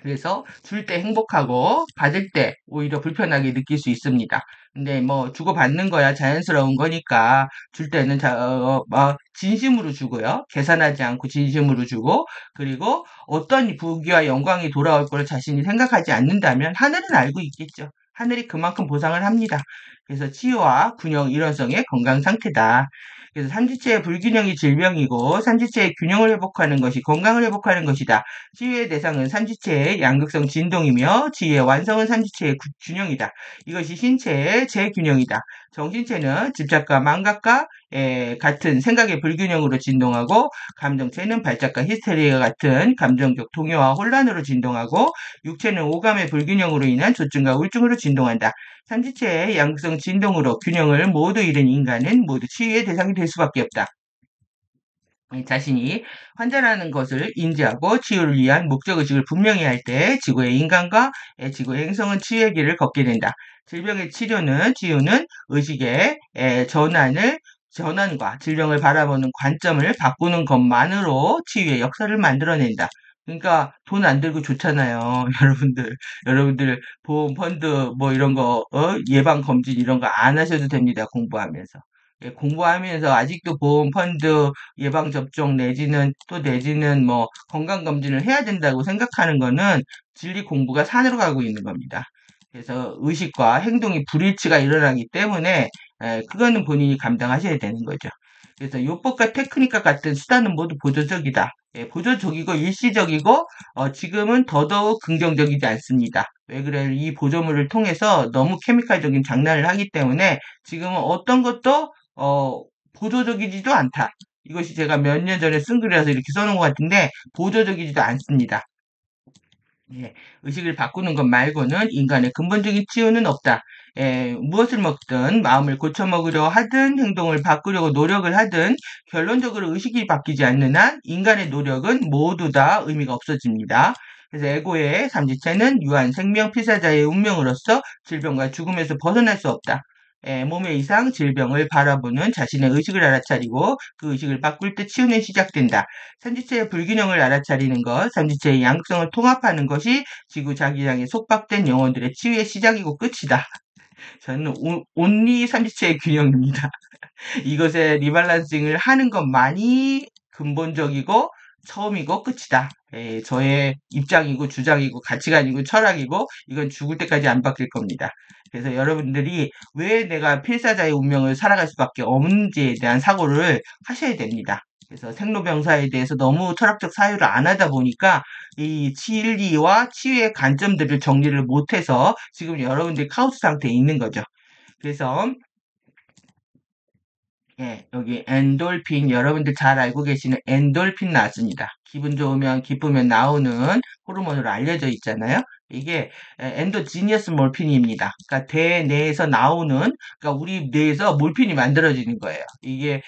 그래서 줄 때 행복하고 받을 때 오히려 불편하게 느낄 수 있습니다. 근데 뭐 주고받는 거야 자연스러운 거니까 줄 때는 진심으로 주고요. 계산하지 않고 진심으로 주고 그리고 어떤 부귀와 영광이 돌아올 걸 자신이 생각하지 않는다면 하늘은 알고 있겠죠. 하늘이 그만큼 보상을 합니다. 그래서 치유와 균형 일원성의 건강 상태다. 그래서 삼지체의 불균형이 질병이고 삼지체의 균형을 회복하는 것이 건강을 회복하는 것이다. 치유의 대상은 삼지체의 양극성 진동이며 치유의 완성은 삼지체의 균형이다. 이것이 신체의 재균형이다. 정신체는 집착과 망각과 같은 생각의 불균형으로 진동하고 감정체는 발작과 히스테리와 같은 감정적 동요와 혼란으로 진동하고 육체는 오감의 불균형으로 인한 조증과 우울증으로 진동한다. 삼지체의 양극성 진동으로 균형을 모두 잃은 인간은 모두 치유의 대상이 될 수밖에 없다. 자신이 환자라는 것을 인지하고 치유를 위한 목적의식을 분명히 할 때 지구의 인간과 지구의 행성은 치유의 길을 걷게 된다. 질병의 치유는 의식의 전환과 질병을 바라보는 관점을 바꾸는 것만으로 치유의 역사를 만들어낸다. 그러니까 돈 안 들고 좋잖아요. 여러분들 보험 펀드 뭐 이런 거 예방 검진 이런 거 안 하셔도 됩니다. 공부하면서. 공부하면서 아직도 보험 펀드 예방 접종 내지는 뭐 건강 검진을 해야 된다고 생각하는 거는 진리 공부가 산으로 가고 있는 겁니다. 그래서 의식과 행동이 불일치가 일어나기 때문에 그거는 본인이 감당하셔야 되는 거죠. 그래서 요법과 테크닉과 같은 수단은 모두 보조적이다. 보조적이고 일시적이고 지금은 더더욱 긍정적이지 않습니다. 왜 그래요? 이 보조물을 통해서 너무 케미칼적인 장난을 하기 때문에 지금은 어떤 것도 보조적이지도 않다. 이것이 제가 몇 년 전에 쓴 글이라서 이렇게 써놓은 것 같은데 보조적이지도 않습니다. 의식을 바꾸는 것 말고는 인간의 근본적인 치유는 없다. 무엇을 먹든 마음을 고쳐먹으려 하든 행동을 바꾸려고 노력을 하든 결론적으로 의식이 바뀌지 않는 한 인간의 노력은 모두 다 의미가 없어집니다. 그래서 에고의 삼지체는 유한 생명 필사자의 운명으로서 질병과 죽음에서 벗어날 수 없다. 몸의 이상, 질병을 바라보는 자신의 의식을 알아차리고 그 의식을 바꿀 때 치유는 시작된다. 삼지체의 불균형을 알아차리는 것, 삼지체의 양극성을 통합하는 것이 지구 자기장에 속박된 영혼들의 치유의 시작이고 끝이다. 저는 온리 삼지체의 균형입니다. 이것에 리밸런싱을 하는 것만이 근본적이고 처음이고 끝이다. 저의 입장이고 주장이고 가치관이고 철학이고 이건 죽을 때까지 안 바뀔 겁니다. 그래서 여러분들이 왜 내가 필사자의 운명을 살아갈 수밖에 없는지에 대한 사고를 하셔야 됩니다. 그래서 생로병사에 대해서 너무 철학적 사유를 안 하다 보니까 이 진리와 치유의 관점들을 정리를 못해서 지금 여러분들이 카오스 상태에 있는 거죠. 그래서 예, 여기 엔돌핀, 여러분들 잘 알고 계시는 엔돌핀 나왔습니다. 기분 좋으면, 기쁘면 나오는 호르몬으로 알려져 있잖아요. 이게 엔도지니어스 몰핀입니다. 그러니까 대뇌에서 나오는, 그러니까 우리 뇌에서 몰핀이 만들어지는 거예요. 이게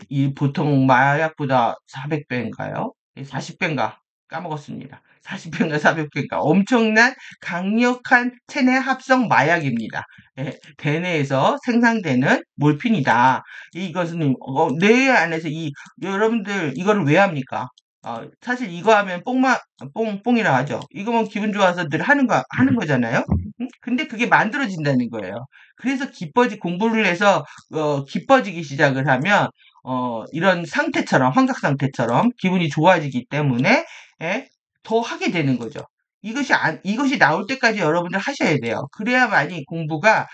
이 보통 마약보다 400배인가요? 40배인가? 까먹었습니다. 40배인가 400배인가? 엄청난 강력한 체내 합성 마약입니다. 예, 대뇌에서 생산되는 몰핀이다. 이것은 뇌 안에서 여러분들 이거를 왜 합니까? 사실 이거 하면 뽕이라 하죠. 이거면 기분 좋아서 늘 하는 거잖아요. 응? 근데 그게 만들어진다는 거예요. 그래서 공부를 해서 기뻐지기 시작을 하면 이런 상태처럼 환각 상태처럼 기분이 좋아지기 때문에 예, 더 하게 되는 거죠. 이것이 나올 때까지 여러분들 하셔야 돼요. 그래야만이 공부가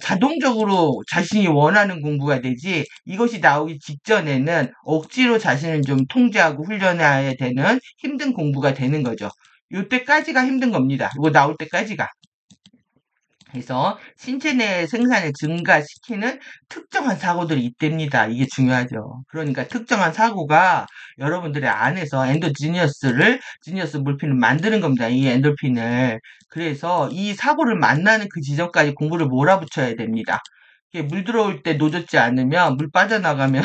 자동적으로 자신이 원하는 공부가 되지, 이것이 나오기 직전에는 억지로 자신을 좀 통제하고 훈련해야 되는 힘든 공부가 되는 거죠. 요때까지가 힘든 겁니다. 이거 나올 때까지가. 그래서 신체 내 생산을 증가시키는 특정한 사고들이 있답니다. 이게 중요하죠. 그러니까 특정한 사고가 여러분들의 안에서 지니어스 몰핀을 만드는 겁니다. 이 엔돌핀을. 그래서 이 사고를 만나는 그 지점까지 공부를 몰아붙여야 됩니다. 물 들어올 때 노젓지 않으면 물 빠져나가면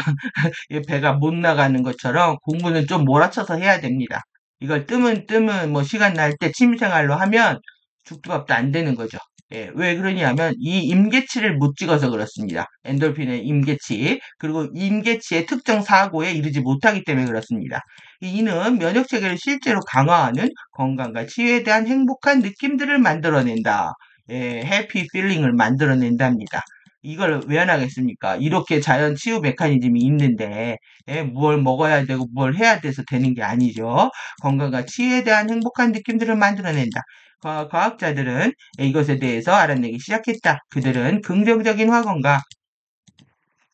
배가 못 나가는 것처럼 공부는 좀 몰아쳐서 해야 됩니다. 이걸 뜨면 뭐 시간 날 때 취미생활로 하면 죽도 밥도 안 되는 거죠. 예, 왜 그러냐면 이 임계치를 못 찍어서 그렇습니다. 엔돌핀의 임계치, 그리고 임계치의 특정 사고에 이르지 못하기 때문에 그렇습니다. 이는 면역 체계를 실제로 강화하는 건강과 치유에 대한 행복한 느낌들을 만들어낸다. 예, 해피 필링을 만들어낸답니다. 이걸 왜 안 하겠습니까? 이렇게 자연 치유 메커니즘이 있는데 예, 뭘 먹어야 되고 뭘 해야 돼서 되는 게 아니죠. 건강과 치유에 대한 행복한 느낌들을 만들어낸다. 과학자들은 이것에 대해서 알아내기 시작했다. 그들은 긍정적인 확언과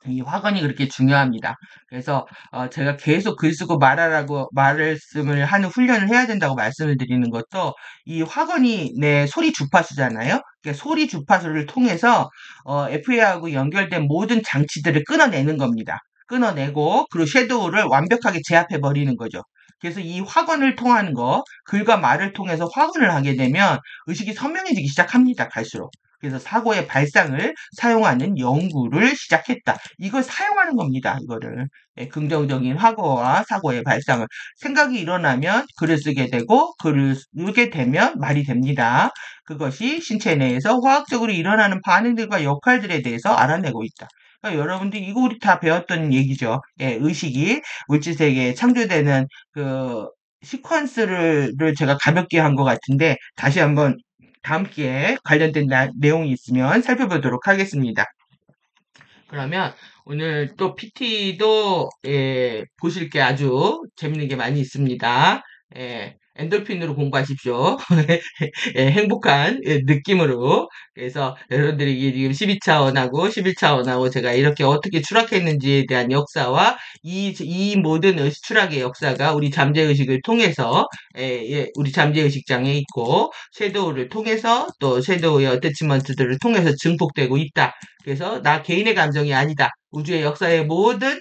이 확언이 그렇게 중요합니다. 그래서 제가 계속 글 쓰고 말하라고 말씀을 하는 훈련을 해야 된다고 말씀을 드리는 것도 이 확언이 내 소리 주파수잖아요. 그러니까 소리 주파수를 통해서 FA하고 연결된 모든 장치들을 끊어내는 겁니다. 끊어내고 그리고 섀도우를 완벽하게 제압해 버리는 거죠. 그래서 이 확언을 통하는 거, 글과 말을 통해서 확언을 하게 되면 의식이 선명해지기 시작합니다. 갈수록. 그래서 사고의 발상을 사용하는 연구를 시작했다. 이걸 사용하는 겁니다. 이거를. 예, 긍정적인 사고와 사고의 발상을. 생각이 일어나면 글을 쓰게 되고 글을 쓰게 되면 말이 됩니다. 그것이 신체 내에서 화학적으로 일어나는 반응들과 역할들에 대해서 알아내고 있다. 그러니까 여러분들 이거 우리 다 배웠던 얘기죠. 예, 의식이 물질세계에 창조되는 그 시퀀스를 제가 가볍게 한 것 같은데 다시 한번 다음 기회에 관련된 내용이 있으면 살펴보도록 하겠습니다. 그러면 오늘 또 PT도 보실 게 아주 재밌는 게 많이 있습니다. 엔돌핀으로 공부하십시오. 행복한 느낌으로. 그래서 여러분들이 지금 12차원하고 11차원하고 제가 이렇게 어떻게 추락했는지에 대한 역사와 이 모든 추락의 역사가 우리 잠재의식을 통해서 우리 잠재의식장에 있고 섀도우를 통해서 또 섀도우의 어태치먼트들을 통해서 증폭되고 있다. 그래서 나 개인의 감정이 아니다. 우주의 역사의 모든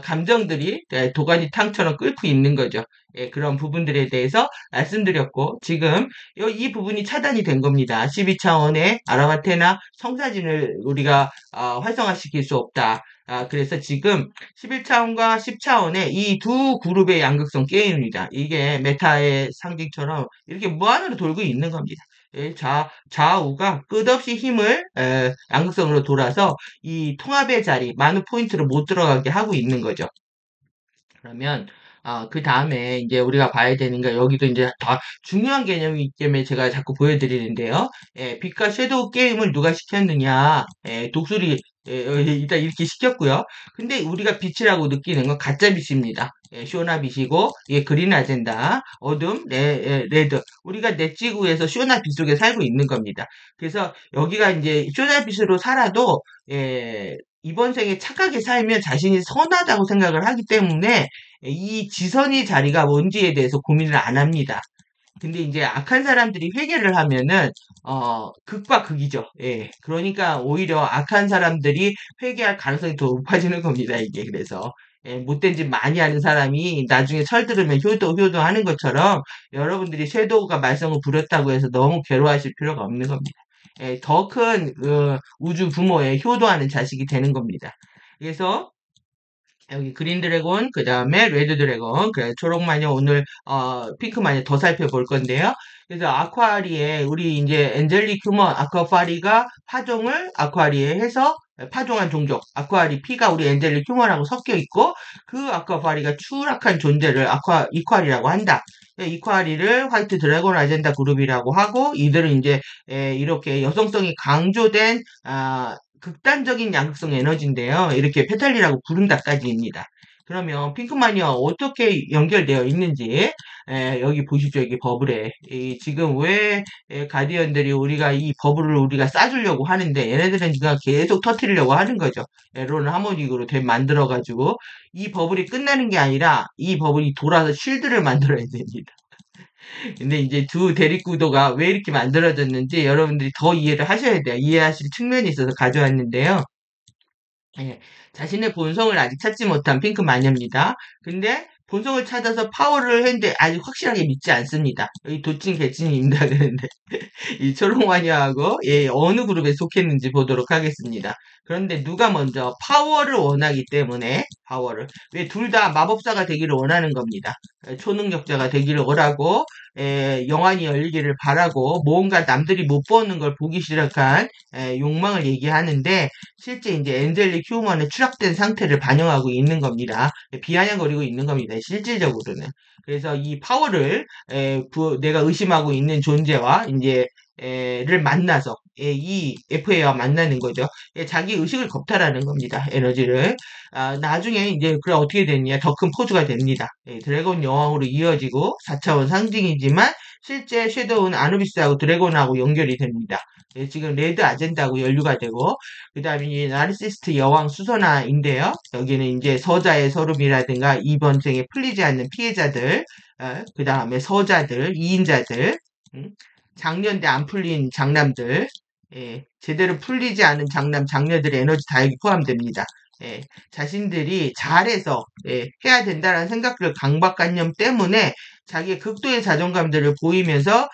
감정들이 도가니 탕처럼 끓고 있는 거죠. 그런 부분들에 대해서 말씀드렸고 지금 이 부분이 차단이 된 겁니다. 12차원의 아라바테나 성사진을 우리가 활성화시킬 수 없다. 그래서 지금 11차원과 10차원의 이 두 그룹의 양극성 게임입니다. 이게 메타의 상징처럼 이렇게 무한으로 돌고 있는 겁니다. 좌우가 끝없이 힘을 양극성으로 돌아서 이 통합의 자리, 많은 포인트를 못 들어가게 하고 있는 거죠. 그러면 그 다음에 이제 우리가 봐야 되는 게 여기도 이제 더 중요한 개념이기 때문에 제가 자꾸 보여드리는데요. 빛과 섀도우 게임을 누가 시켰느냐? 독수리 일단 이렇게 시켰고요. 근데 우리가 빛이라고 느끼는 건 가짜 빛입니다. 쇼나 빛이고 이게 그린 아젠다, 어둠, 레드. 우리가 내 지구에서 쇼나 빛 속에 살고 있는 겁니다. 그래서 여기가 이제 쇼나 빛으로 살아도 이번 생에 착하게 살면 자신이 선하다고 생각을 하기 때문에 이 지선의 자리가 뭔지에 대해서 고민을 안 합니다. 근데 이제 악한 사람들이 회개를 하면은 극과 극이죠. 예. 그러니까 오히려 악한 사람들이 회개할 가능성이 더 높아지는 겁니다. 이게 그래서 예, 못된 짓 많이 하는 사람이 나중에 철들으면 효도 하는 것처럼 여러분들이 섀도우가 말썽을 부렸다고 해서 너무 괴로워하실 필요가 없는 겁니다. 예, 더 큰 우주 부모의 효도하는 자식이 되는 겁니다. 그래서 여기 그린 드래곤, 그 다음에 레드 드래곤, 그래 초록 마녀 오늘 핑크 마녀 더 살펴볼 건데요. 그래서 아쿠아리에 우리 이제 엔젤릭 휴먼 아쿠아파리가 파종을 아쿠아리에 해서 파종한 종족 아쿠아리 피가 우리 엔젤릭 휴먼하고 섞여 있고 그 아쿠아파리가 추락한 존재를 이퀄이라고 한다. 이퀄이를 화이트 드래곤 아젠다 그룹이라고 하고 이들은 이제 이렇게 여성성이 강조된 극단적인 양극성 에너지인데요. 이렇게 페탈리라고 부른다까지입니다. 그러면 핑크마니아 어떻게 연결되어 있는지 여기 보시죠. 여기 버블에 지금 왜 가디언들이 우리가 이 버블을 우리가 싸주려고 하는데 얘네들은 지금 계속 터트리려고 하는 거죠. 에로는 하모닉으로 만들어 가지고 이 버블이 끝나는 게 아니라 이 버블이 돌아서 쉴드를 만들어야 됩니다. 근데 이제 두 대립구도가 왜 이렇게 만들어졌는지 여러분들이 더 이해를 하셔야 돼요. 이해하실 측면이 있어서 가져왔는데요. 예, 자신의 본성을 아직 찾지 못한 핑크 마녀입니다. 근데 본성을 찾아서 파워를 했는데 아직 확실하게 믿지 않습니다. 여기 도찐 개찐입니다. 그런데 이 초록 마녀하고 예, 어느 그룹에 속했는지 보도록 하겠습니다. 그런데 누가 먼저 파워를 원하기 때문에 파워를 왜 둘 다 마법사가 되기를 원하는 겁니다. 초능력자가 되기를 원하고 영안이 열리기를 바라고 뭔가 남들이 못 보는 걸 보기 시작한 욕망을 얘기하는데 실제 이제 엔젤릭 휴먼의 추락된 상태를 반영하고 있는 겁니다. 비아냥거리고 있는 겁니다. 실질적으로는. 그래서 이 파워를 내가 의심하고 있는 존재와 이제 를 만나서 이 FA와 만나는 거죠. 자기 의식을 겁탈하는 겁니다. 에너지를. 나중에 이제 그래 어떻게 됐냐 더 큰 포즈가 됩니다. 드래곤 여왕으로 이어지고 4차원 상징이지만 실제 섀도우는 아누비스하고 드래곤하고 연결이 됩니다. 지금 레드 아젠다하고 연류가 되고 그 다음에 나르시스트 여왕 수선화인데요. 여기는 이제 서자의 서름이라든가 이번 생에 풀리지 않는 피해자들 그 다음에 서자들, 이인자들 장년대 안 풀린 장남들, 제대로 풀리지 않은 장남, 장녀들의 에너지 다 여기 포함됩니다. 자신들이 잘해서 해야 된다는 생각들 강박관념 때문에 자기의 극도의 자존감들을 보이면서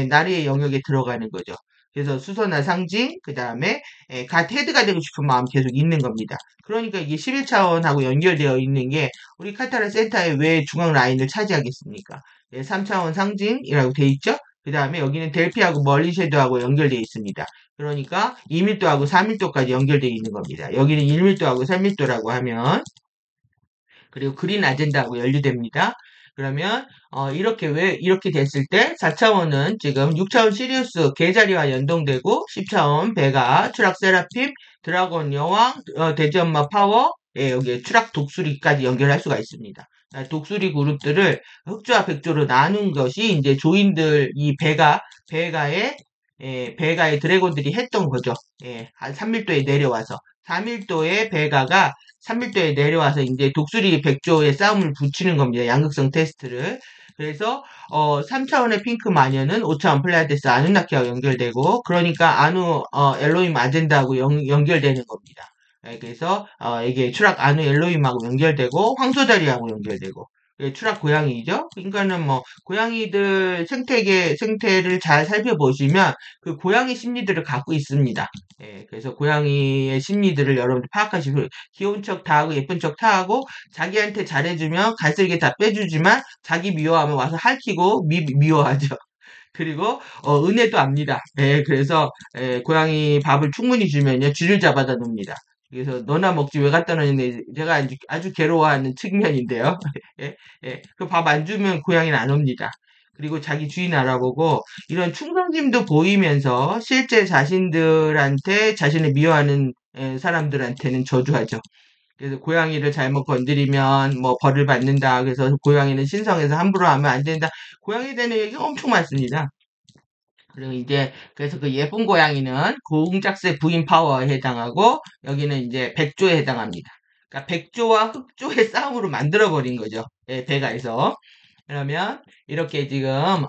나리의 영역에 들어가는 거죠. 그래서 수선화 상징, 그 다음에 갓 헤드가 되고 싶은 마음 계속 있는 겁니다. 그러니까 이게 11차원하고 연결되어 있는 게 우리 카타라 센터의 왜 중앙 라인을 차지하겠습니까? 3차원 상징이라고 돼 있죠? 그 다음에 여기는 델피하고 멀리 섀도우하고 연결되어 있습니다. 그러니까 2밀도하고 4밀도까지 연결되어 있는 겁니다. 여기는 1밀도하고 3밀도라고 하면 그리고 그린 아젠다하고 연루됩니다. 그러면 이렇게 왜 이렇게 됐을 때 4차원은 지금 6차원 시리우스 개자리와 연동되고 10차원 베가, 추락 세라핌, 드라곤 여왕, 대지엄마 파워, 여기 추락 독수리까지 연결할 수가 있습니다. 독수리 그룹들을 흑조와 백조로 나눈 것이 이제 조인들 이 베가의 드래곤들이 했던 거죠. 한 3밀도에 내려와서 4밀도의 베가가 3밀도에 내려와서 이제 독수리 백조의 싸움을 붙이는 겁니다. 양극성 테스트를. 그래서 3차원의 핑크 마녀는 5차원 플레이아데스 아누나키하고 연결되고 그러니까 엘로임 아젠다하고 연결되는 겁니다. 그래서 이게 추락 엘로임하고 연결되고 황소다리하고 연결되고 추락 고양이죠. 그러니까는 뭐 고양이들 생태를 잘 살펴보시면 그 고양이 심리들을 갖고 있습니다. 그래서 고양이의 심리들을 여러분들 파악하시고 귀여운 척 다 하고 예쁜 척 다 하고 자기한테 잘해주면 갈색에 다 빼주지만 자기 미워하면 와서 핥히고 미워하죠. 그리고 은혜도 압니다. 그래서 고양이 밥을 충분히 주면요 쥐를 잡아다 놉니다. 그래서 너나 먹지 왜 갖다 놓는데 제가 아주 괴로워하는 측면인데요. 그 밥 안 주면 고양이는 안 옵니다. 그리고 자기 주인 알아보고 이런 충성심도 보이면서 실제 자신들한테 자신을 미워하는 사람들한테는 저주하죠. 그래서 고양이를 잘못 건드리면 뭐 벌을 받는다. 그래서 고양이는 신성해서 함부로 하면 안 된다. 고양이 되는 얘기 엄청 많습니다. 그리고 이제 그래서 그 예쁜 고양이는 고응작색 부인 파워에 해당하고 여기는 이제 백조에 해당합니다. 그러니까 백조와 흑조의 싸움으로 만들어버린 거죠. 베가에서. 그러면 이렇게 지금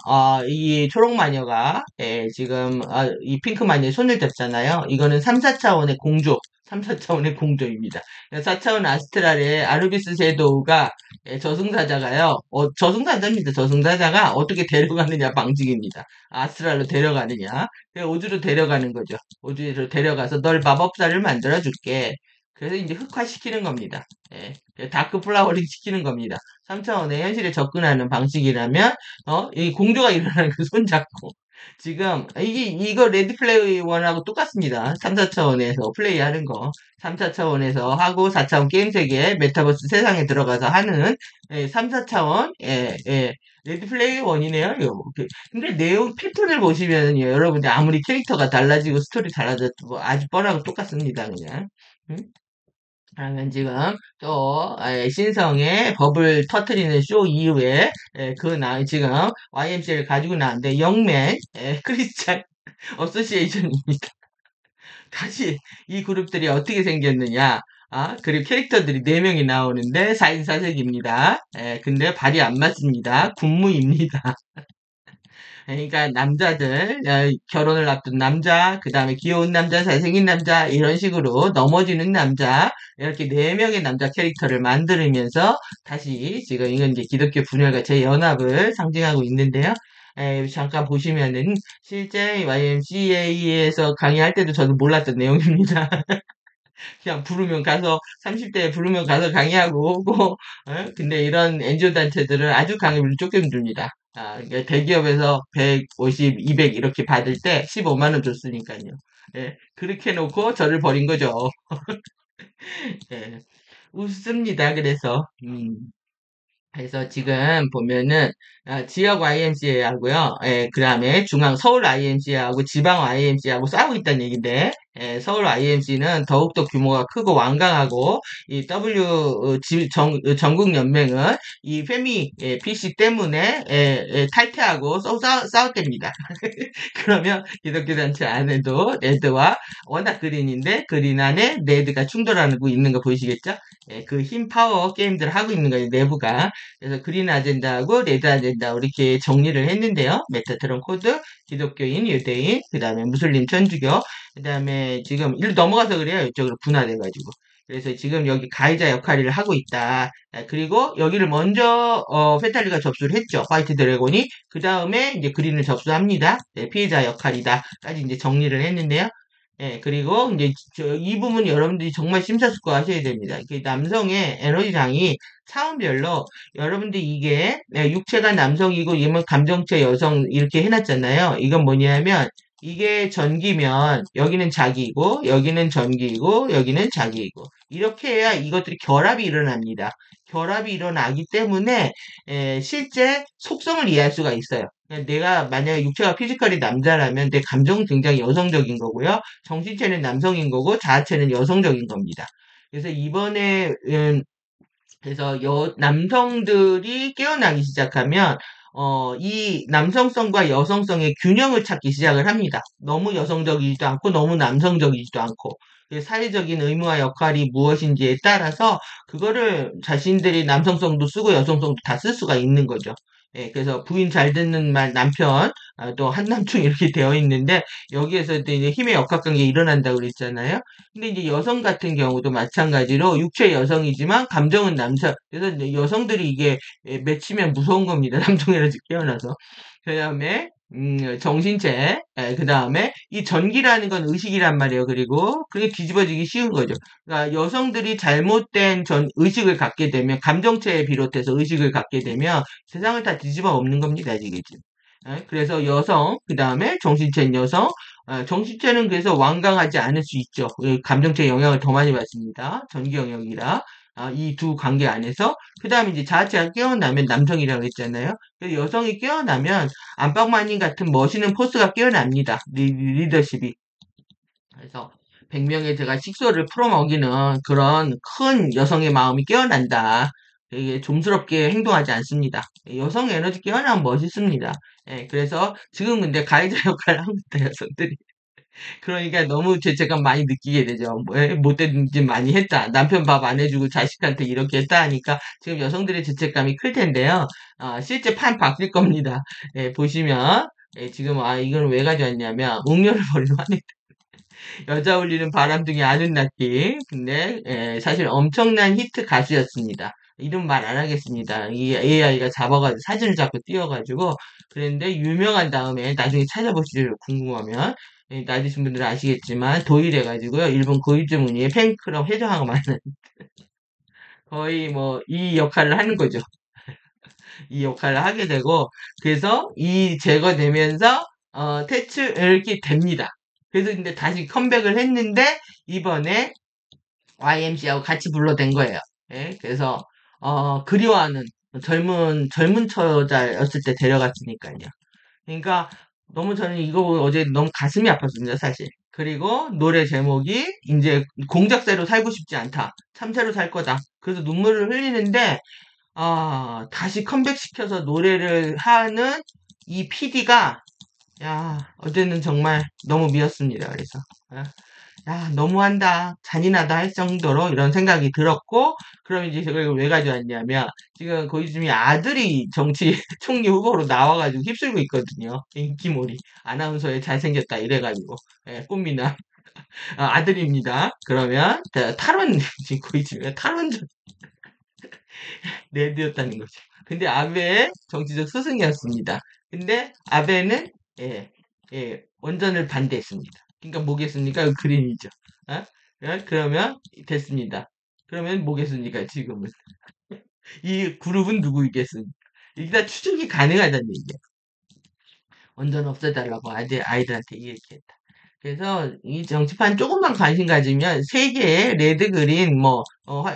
이 초록 마녀가 지금 이 핑크 마녀의 손을 잡잖아요. 이거는 3, 4차원의 공조, 3, 4차원의 공조입니다. 4차원 아스트랄의 아누비스 섀도우가 저승사자가요. 저승사자입니다. 저승사자가 어떻게 데려가느냐 방식입니다. 아스트랄로 데려가느냐. 우주로 데려가는 거죠. 우주로 데려가서 널 마법사를 만들어 줄게. 그래서 이제 흑화시키는 겁니다. 다크 플라워링 시키는 겁니다. 3차원의 현실에 접근하는 방식이라면, 이 공조가 일어나는 그 손잡고. 지금, 이거 레디 플레이 원하고 똑같습니다. 3, 4차원에서 플레이하는 거. 3, 4차원에서 하고 4차원 게임 세계, 메타버스 세상에 들어가서 하는 3, 4차원, 레디 플레이 원이네요. 근데 내용 패턴을 보시면요. 여러분들 아무리 캐릭터가 달라지고 스토리 달라져도 뭐 아주 뻔하고 똑같습니다. 그냥. 응? 그러면 지금 또 신성의 법을 터트리는 쇼 이후에 지금 YMC를 가지고 나왔는데 영맨 크리스찬 어소시에이션입니다. 다시 이 그룹들이 어떻게 생겼느냐? 그리고 캐릭터들이 4명이 나오는데 4인 4색입니다. 근데 발이 안 맞습니다. 군무입니다. 그러니까 남자들 결혼을 앞둔 남자, 그 다음에 귀여운 남자, 잘생긴 남자 이런 식으로 넘어지는 남자 이렇게 4명의 남자 캐릭터를 만들면서 다시 지금 이건 이제 기독교 분열과 재연합을 상징하고 있는데요. 잠깐 보시면은 실제 YMCA에서 강의할 때도 저도 몰랐던 내용입니다. 그냥 부르면 가서 30대에 부르면 가서 강의하고 오고 근데 이런 NGO 단체들은 아주 강의를 조금 줍니다. 그러니까 대기업에서 150, 200 이렇게 받을 때 15만 원 줬으니까요. 그렇게 놓고 저를 버린 거죠. 예, 웃습니다. 그래서 지금 보면은 지역 YMCA하고요. 그 다음에 중앙 서울 YMCA하고 지방 YMCA하고 싸우고 있다는 얘기인데 서울 YMC는 더욱더 규모가 크고 완강하고 이 전국 연맹은 이 페미 PC 때문에 탈퇴하고 싸웠답니다. 그러면 기독교 단체 안에도 레드와 워낙 그린인데 그린 안에 레드가 충돌하고 있는 거 보이시겠죠? 그 힘 파워 게임들을 하고 있는 거예요, 내부가. 그래서 그린 아젠다하고 레드 아젠다 이렇게 정리를 했는데요. 메타트론 코드, 기독교인, 유대인, 그 다음에 무슬림 천주교, 그 다음에 지금 일로 넘어가서 그래요. 이쪽으로 분화돼가지고. 그래서 지금 여기 가해자 역할을 하고 있다. 그리고 여기를 먼저 페탈리가 접수를 했죠. 화이트 드래곤이. 그 다음에 이제 그린을 접수합니다. 피해자 역할이다까지 이제 정리를 했는데요. 그리고 이제 이 부분 여러분들이 정말 심사숙고하셔야 됩니다. 남성의 에너지장이 차원별로 여러분들 이게 육체가 남성이고 이면 감정체 여성 이렇게 해놨잖아요. 이건 뭐냐면 이게 전기면 여기는 자기이고 여기는 전기이고 여기는 자기이고 이렇게 해야 이것들이 결합이 일어납니다. 결합이 일어나기 때문에 실제 속성을 이해할 수가 있어요. 내가 만약에 육체가 피지컬이 남자라면 내 감정은 굉장히 여성적인 거고요. 정신체는 남성인 거고 자아체는 여성적인 겁니다. 그래서 이번에 그래서 남성들이 깨어나기 시작하면 이 남성성과 여성성의 균형을 찾기 시작을 합니다. 너무 여성적이지도 않고 너무 남성적이지도 않고 사회적인 의무와 역할이 무엇인지에 따라서 그거를 자신들이 남성성도 쓰고 여성성도 다 쓸 수가 있는 거죠. 그래서 부인 잘 듣는 말 남편 또 한남충 이렇게 되어 있는데 여기에서 이제 힘의 역학관계 일어난다고 그랬잖아요. 근데 이제 여성 같은 경우도 마찬가지로 육체 여성이지만 감정은 남성. 그래서 이제 여성들이 이게 맺히면 무서운 겁니다. 남성에너지 깨어나서. 그 다음에 정신체, 그 다음에 이 전기라는 건 의식이란 말이에요. 그리고 그게 뒤집어지기 쉬운 거죠. 그러니까 여성들이 잘못된 의식을 갖게 되면 감정체에 비롯해서 의식을 갖게 되면 세상을 다 뒤집어 엎는 겁니다. 이게 지금. 그래서 여성, 그 다음에 정신체는 여성, 정신체는 그래서 완강하지 않을 수 있죠. 감정체 영향을 더 많이 받습니다. 전기 영역이라. 이 두 관계 안에서. 그 다음에 이제 자아체가 깨어나면 남성이라고 했잖아요. 그래서 여성이 깨어나면 안방마님 같은 멋있는 포스가 깨어납니다. 리더십이. 그래서 100명의 제가 식소를 풀어먹이는 그런 큰 여성의 마음이 깨어난다. 되게 좀스럽게 행동하지 않습니다. 여성 에너지 깨어나면 멋있습니다. 그래서 지금 근데 가해자 역할을 하고 있다, 여성들이. 그러니까 너무 죄책감 많이 느끼게 되죠. 왜 못된 짓 많이 했다. 남편 밥 안 해주고 자식한테 이렇게 했다 하니까 지금 여성들의 죄책감이 클 텐데요. 실제 판 바뀔 겁니다. 예, 보시면 예, 지금 이걸 왜 가져왔냐면 웅녀를 버리는 화내 여자 올리는 바람둥이 아는 낳기. 근데 사실 엄청난 히트 가수였습니다. 이름 말 안 하겠습니다. 이 AI가 잡아가지고 사진을 잡고 띄워가지고 그랬는데 유명한 다음에 나중에 찾아보시죠. 궁금하면 나이드신 분들은 아시겠지만 도일해가지고요. 일본 고이즈무늬의 팬클럽 회장하고 많은 거의 뭐 이 역할을 하는 거죠. 이 역할을 하게 되고 그래서 이 제거되면서 퇴출 이렇게 됩니다. 그래서 근데 다시 컴백을 했는데 이번에 YMC하고 같이 불러댄 거예요. 예, 그래서 그리워하는 젊은 처자였을 때 데려갔으니까요. 그러니까 너무 저는 이거 어제 너무 가슴이 아팠습니다, 사실. 그리고 노래 제목이 이제 공작새로 살고 싶지 않다. 참새로 살 거다. 그래서 눈물을 흘리는데 다시 컴백시켜서 노래를 하는 이 PD가 야, 어제는 정말 너무 미웠습니다. 그래서 야, 너무한다, 잔인하다 할 정도로 이런 생각이 들었고, 그럼 이제 이걸 왜 가져왔냐면, 지금 고이즈미 아들이 정치 총리 후보로 나와가지고 휩쓸고 있거든요. 인기몰이. 아나운서에 잘생겼다 이래가지고. 예, 꽃미남. 아들입니다. 그러면, 탈원, 지금 고이즈미가 탈원전 레드였다는 거죠. 근데 아베의 정치적 스승이었습니다. 근데 아베는, 예, 원전을 반대했습니다. 그러니까 뭐겠습니까? 그림이죠. 어? 그러면 됐습니다. 그러면 뭐겠습니까? 지금은 이 그룹은 누구이겠습니까? 이게 다 추적이 가능하다는 얘기예요. 원전 없애달라고 아이들한테 얘기했다. 그래서 이 정치판 조금만 관심 가지면 세계의 레드, 그린, 뭐,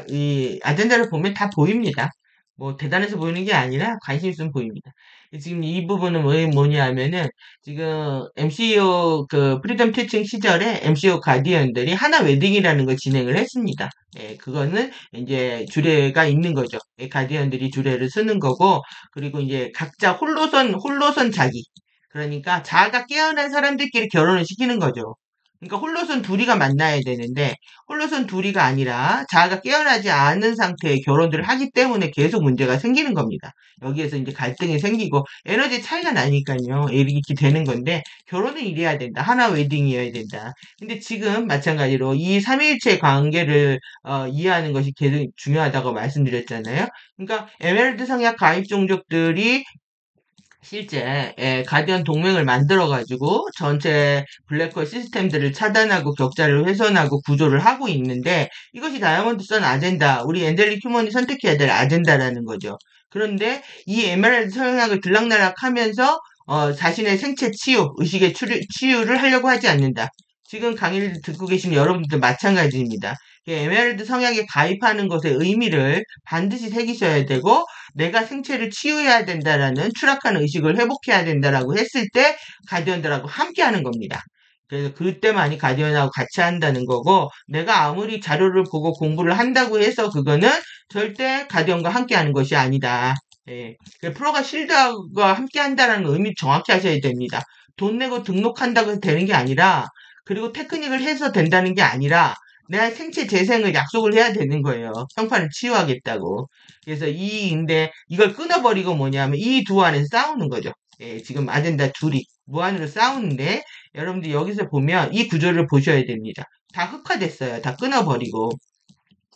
이 아젠다를 보면 다 보입니다. 뭐 대단해서 보이는 게 아니라 관심 있으면 보입니다. 지금 이 부분은 왜 뭐냐 하면은 지금 MCO 그 프리덤 티칭 시절에 MCO 가디언들이 하나 웨딩이라는 걸 진행을 했습니다. 예, 그거는 이제 주례가 있는 거죠. 예, 가디언들이 주례를 쓰는 거고 그리고 이제 각자 홀로선 자기 그러니까 자아가 깨어난 사람들끼리 결혼을 시키는 거죠. 그러니까 홀로선 둘이가 만나야 되는데 홀로선 둘이가 아니라 자아가 깨어나지 않은 상태의 결혼들을 하기 때문에 계속 문제가 생기는 겁니다. 여기에서 이제 갈등이 생기고 에너지 차이가 나니까요. 이렇게 되는 건데 결혼은 이래야 된다. 하나 웨딩이어야 된다. 근데 지금 마찬가지로 이 삼위일체 관계를 이해하는 것이 계속 중요하다고 말씀드렸잖아요. 그러니까 에메랄드 성약 가입 종족들이 실제 가디언 동맹을 만들어가지고 전체 블랙홀 시스템들을 차단하고 격자를 훼손하고 구조를 하고 있는데 이것이 다이아몬드 선 아젠다, 우리 엔젤릭 휴먼이 선택해야 될 아젠다라는 거죠. 그런데 이 에메랄드 성향을 들락날락하면서 자신의 생체 치유, 의식의 치유를 하려고 하지 않는다. 지금 강의를 듣고 계신 여러분들 마찬가지입니다. 에메랄드 성향에 가입하는 것의 의미를 반드시 새기셔야 되고 내가 생체를 치유해야 된다라는 추락한 의식을 회복해야 된다라고 했을 때 가디언들하고 함께 하는 겁니다. 그래서 그때만이 가디언하고 같이 한다는 거고 내가 아무리 자료를 보고 공부를 한다고 해서 그거는 절대 가디언과 함께 하는 것이 아니다. 예. 프로가 실드와 함께 한다는 의미 정확히 하셔야 됩니다. 돈 내고 등록한다고 해서 되는 게 아니라 그리고 테크닉을 해서 된다는 게 아니라 내가 생체 재생을 약속을 해야 되는 거예요. 형판을 치유하겠다고. 그래서 근데 이걸 끊어버리고 뭐냐면 이 두 안에서 싸우는 거죠. 예, 지금 아젠다 둘이 무한으로 싸우는데 여러분들 여기서 보면 이 구조를 보셔야 됩니다. 다 흑화됐어요. 다 끊어버리고.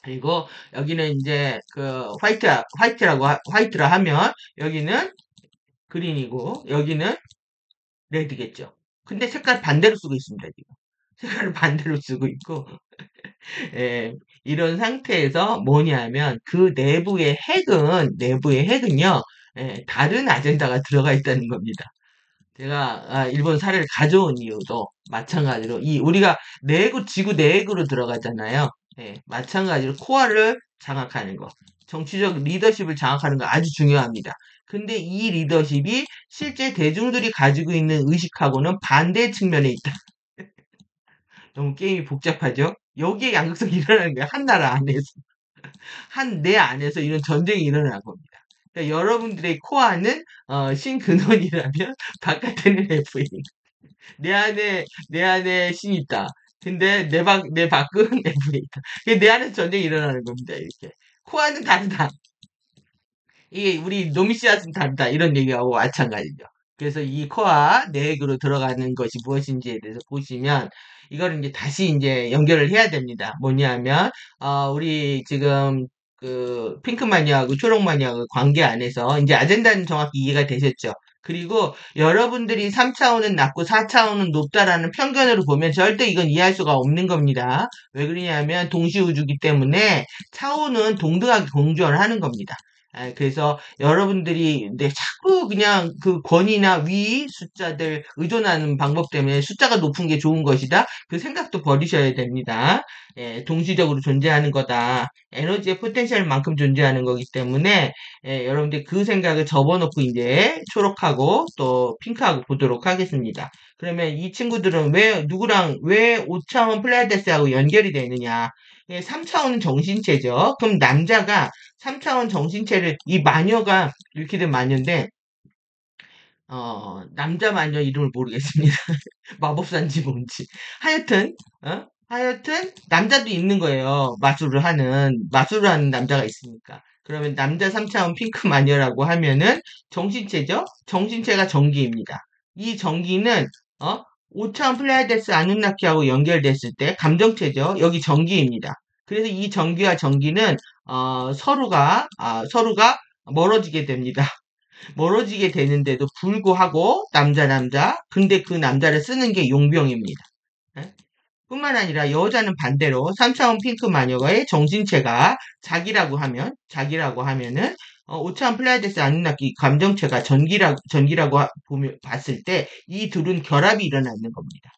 그리고 여기는 이제 그 화이트라 하면 여기는 그린이고 여기는 레드겠죠. 근데 색깔 반대로 쓰고 있습니다, 지금. 색깔을 반대로 쓰고 있고 예, 이런 상태에서 뭐냐면 그 내부의 핵은요, 다른 아젠다가 들어가 있다는 겁니다. 제가 일본 사례를 가져온 이유도 마찬가지로 우리가 지구 내핵으로 들어가잖아요. 예, 마찬가지로 코어를 장악하는 거, 정치적 리더십을 장악하는 거 아주 중요합니다. 근데 이 리더십이 실제 대중들이 가지고 있는 의식하고는 반대 측면에 있다. 너무 게임이 복잡하죠? 여기에 양극성이 일어나는 거예요. 한 나라 안에서. 한 내 안에서 이런 전쟁이 일어나는 겁니다. 그러니까 여러분들의 코어는 신근원이라면 바깥에는 FA. 내 안에 신이 있다. 근데 내 밖은 F에 있다. 내 안에서 전쟁이 일어나는 겁니다. 이렇게. 코어는 다르다. 이게 우리 노미씨앗은 다르다. 이런 얘기하고 마찬가지죠. 그래서 이 코어 내액으로 들어가는 것이 무엇인지에 대해서 보시면 이거를 이제 다시 이제 연결을 해야 됩니다. 뭐냐면 우리 지금 그 핑크 마니아하고 초록 마니아하고 관계 안에서 이제 아젠다는 정확히 이해가 되셨죠? 그리고 여러분들이 3차원은 낮고 4차원은 높다라는 편견으로 보면 절대 이건 이해할 수가 없는 겁니다. 왜 그러냐면 동시우주기 때문에 차원은 동등하게 공존을 하는 겁니다. 그래서 여러분들이 자꾸 그냥 그 권위나 위 숫자들 의존하는 방법 때문에 숫자가 높은 게 좋은 것이다. 그 생각도 버리셔야 됩니다. 동시적으로 존재하는 거다. 에너지의 포텐셜만큼 존재하는 거기 때문에 여러분들 그 생각을 접어놓고 이제 초록하고 또 핑크하고 보도록 하겠습니다. 그러면 이 친구들은 누구랑 왜 5차원 플라이데스하고 연결이 되느냐? 3차원은 정신체죠. 그럼 남자가 3차원 정신체를 이 마녀가 이렇게 된 마녀인데 남자 마녀 이름을 모르겠습니다. 마법사인지 뭔지. 하여튼 하여튼 남자도 있는 거예요. 마술을 하는 남자가 있으니까. 그러면 남자 3차원 핑크 마녀라고 하면은 정신체죠. 정신체가 전기입니다. 이 전기는 5차원 플라이데스 아누나키하고 연결됐을 때 감정체죠. 여기 전기입니다. 그래서 이 전기와 전기는 서로가 멀어지게 됩니다. 멀어지게 되는데도 불구하고 남자 근데 그 남자를 쓰는 게 용병입니다. 예? 뿐만 아니라 여자는 반대로 3차원 핑크 마녀의 정신체가 자기라고 하면은 5차원 플라이데스 아누나키 감정체가 전기라고 봤을 때 이 둘은 결합이 일어나는 겁니다.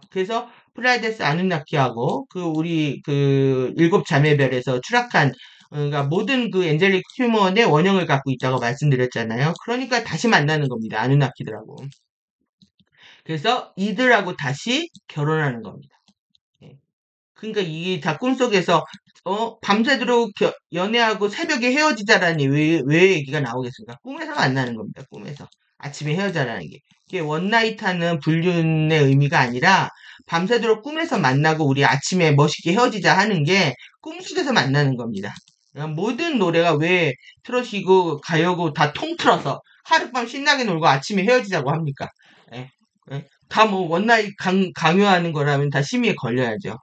그래서 플라이데스 아누나키하고 우리 일곱 자매별에서 추락한 그러니까 모든 그 엔젤릭 휴먼의 원형을 갖고 있다고 말씀드렸잖아요. 그러니까 다시 만나는 겁니다. 아누나키들하고. 그래서 이들하고 다시 결혼하는 겁니다. 예. 그러니까 이게 다 꿈속에서 밤새도록 연애하고 새벽에 헤어지자라니 왜 얘기가 나오겠습니까? 꿈에서 만나는 겁니다. 꿈에서. 아침에 헤어자라는 게. 이게 원나잇하는 불륜의 의미가 아니라 밤새도록 꿈에서 만나고 우리 아침에 멋있게 헤어지자 하는 게 꿈속에서 만나는 겁니다. 모든 노래가 왜 트롯이고 가요고 다 통틀어서 하룻밤 신나게 놀고 아침에 헤어지자고 합니까? 예, 예. 다 뭐 원나잇 강요하는 거라면 다 심의에 걸려야죠.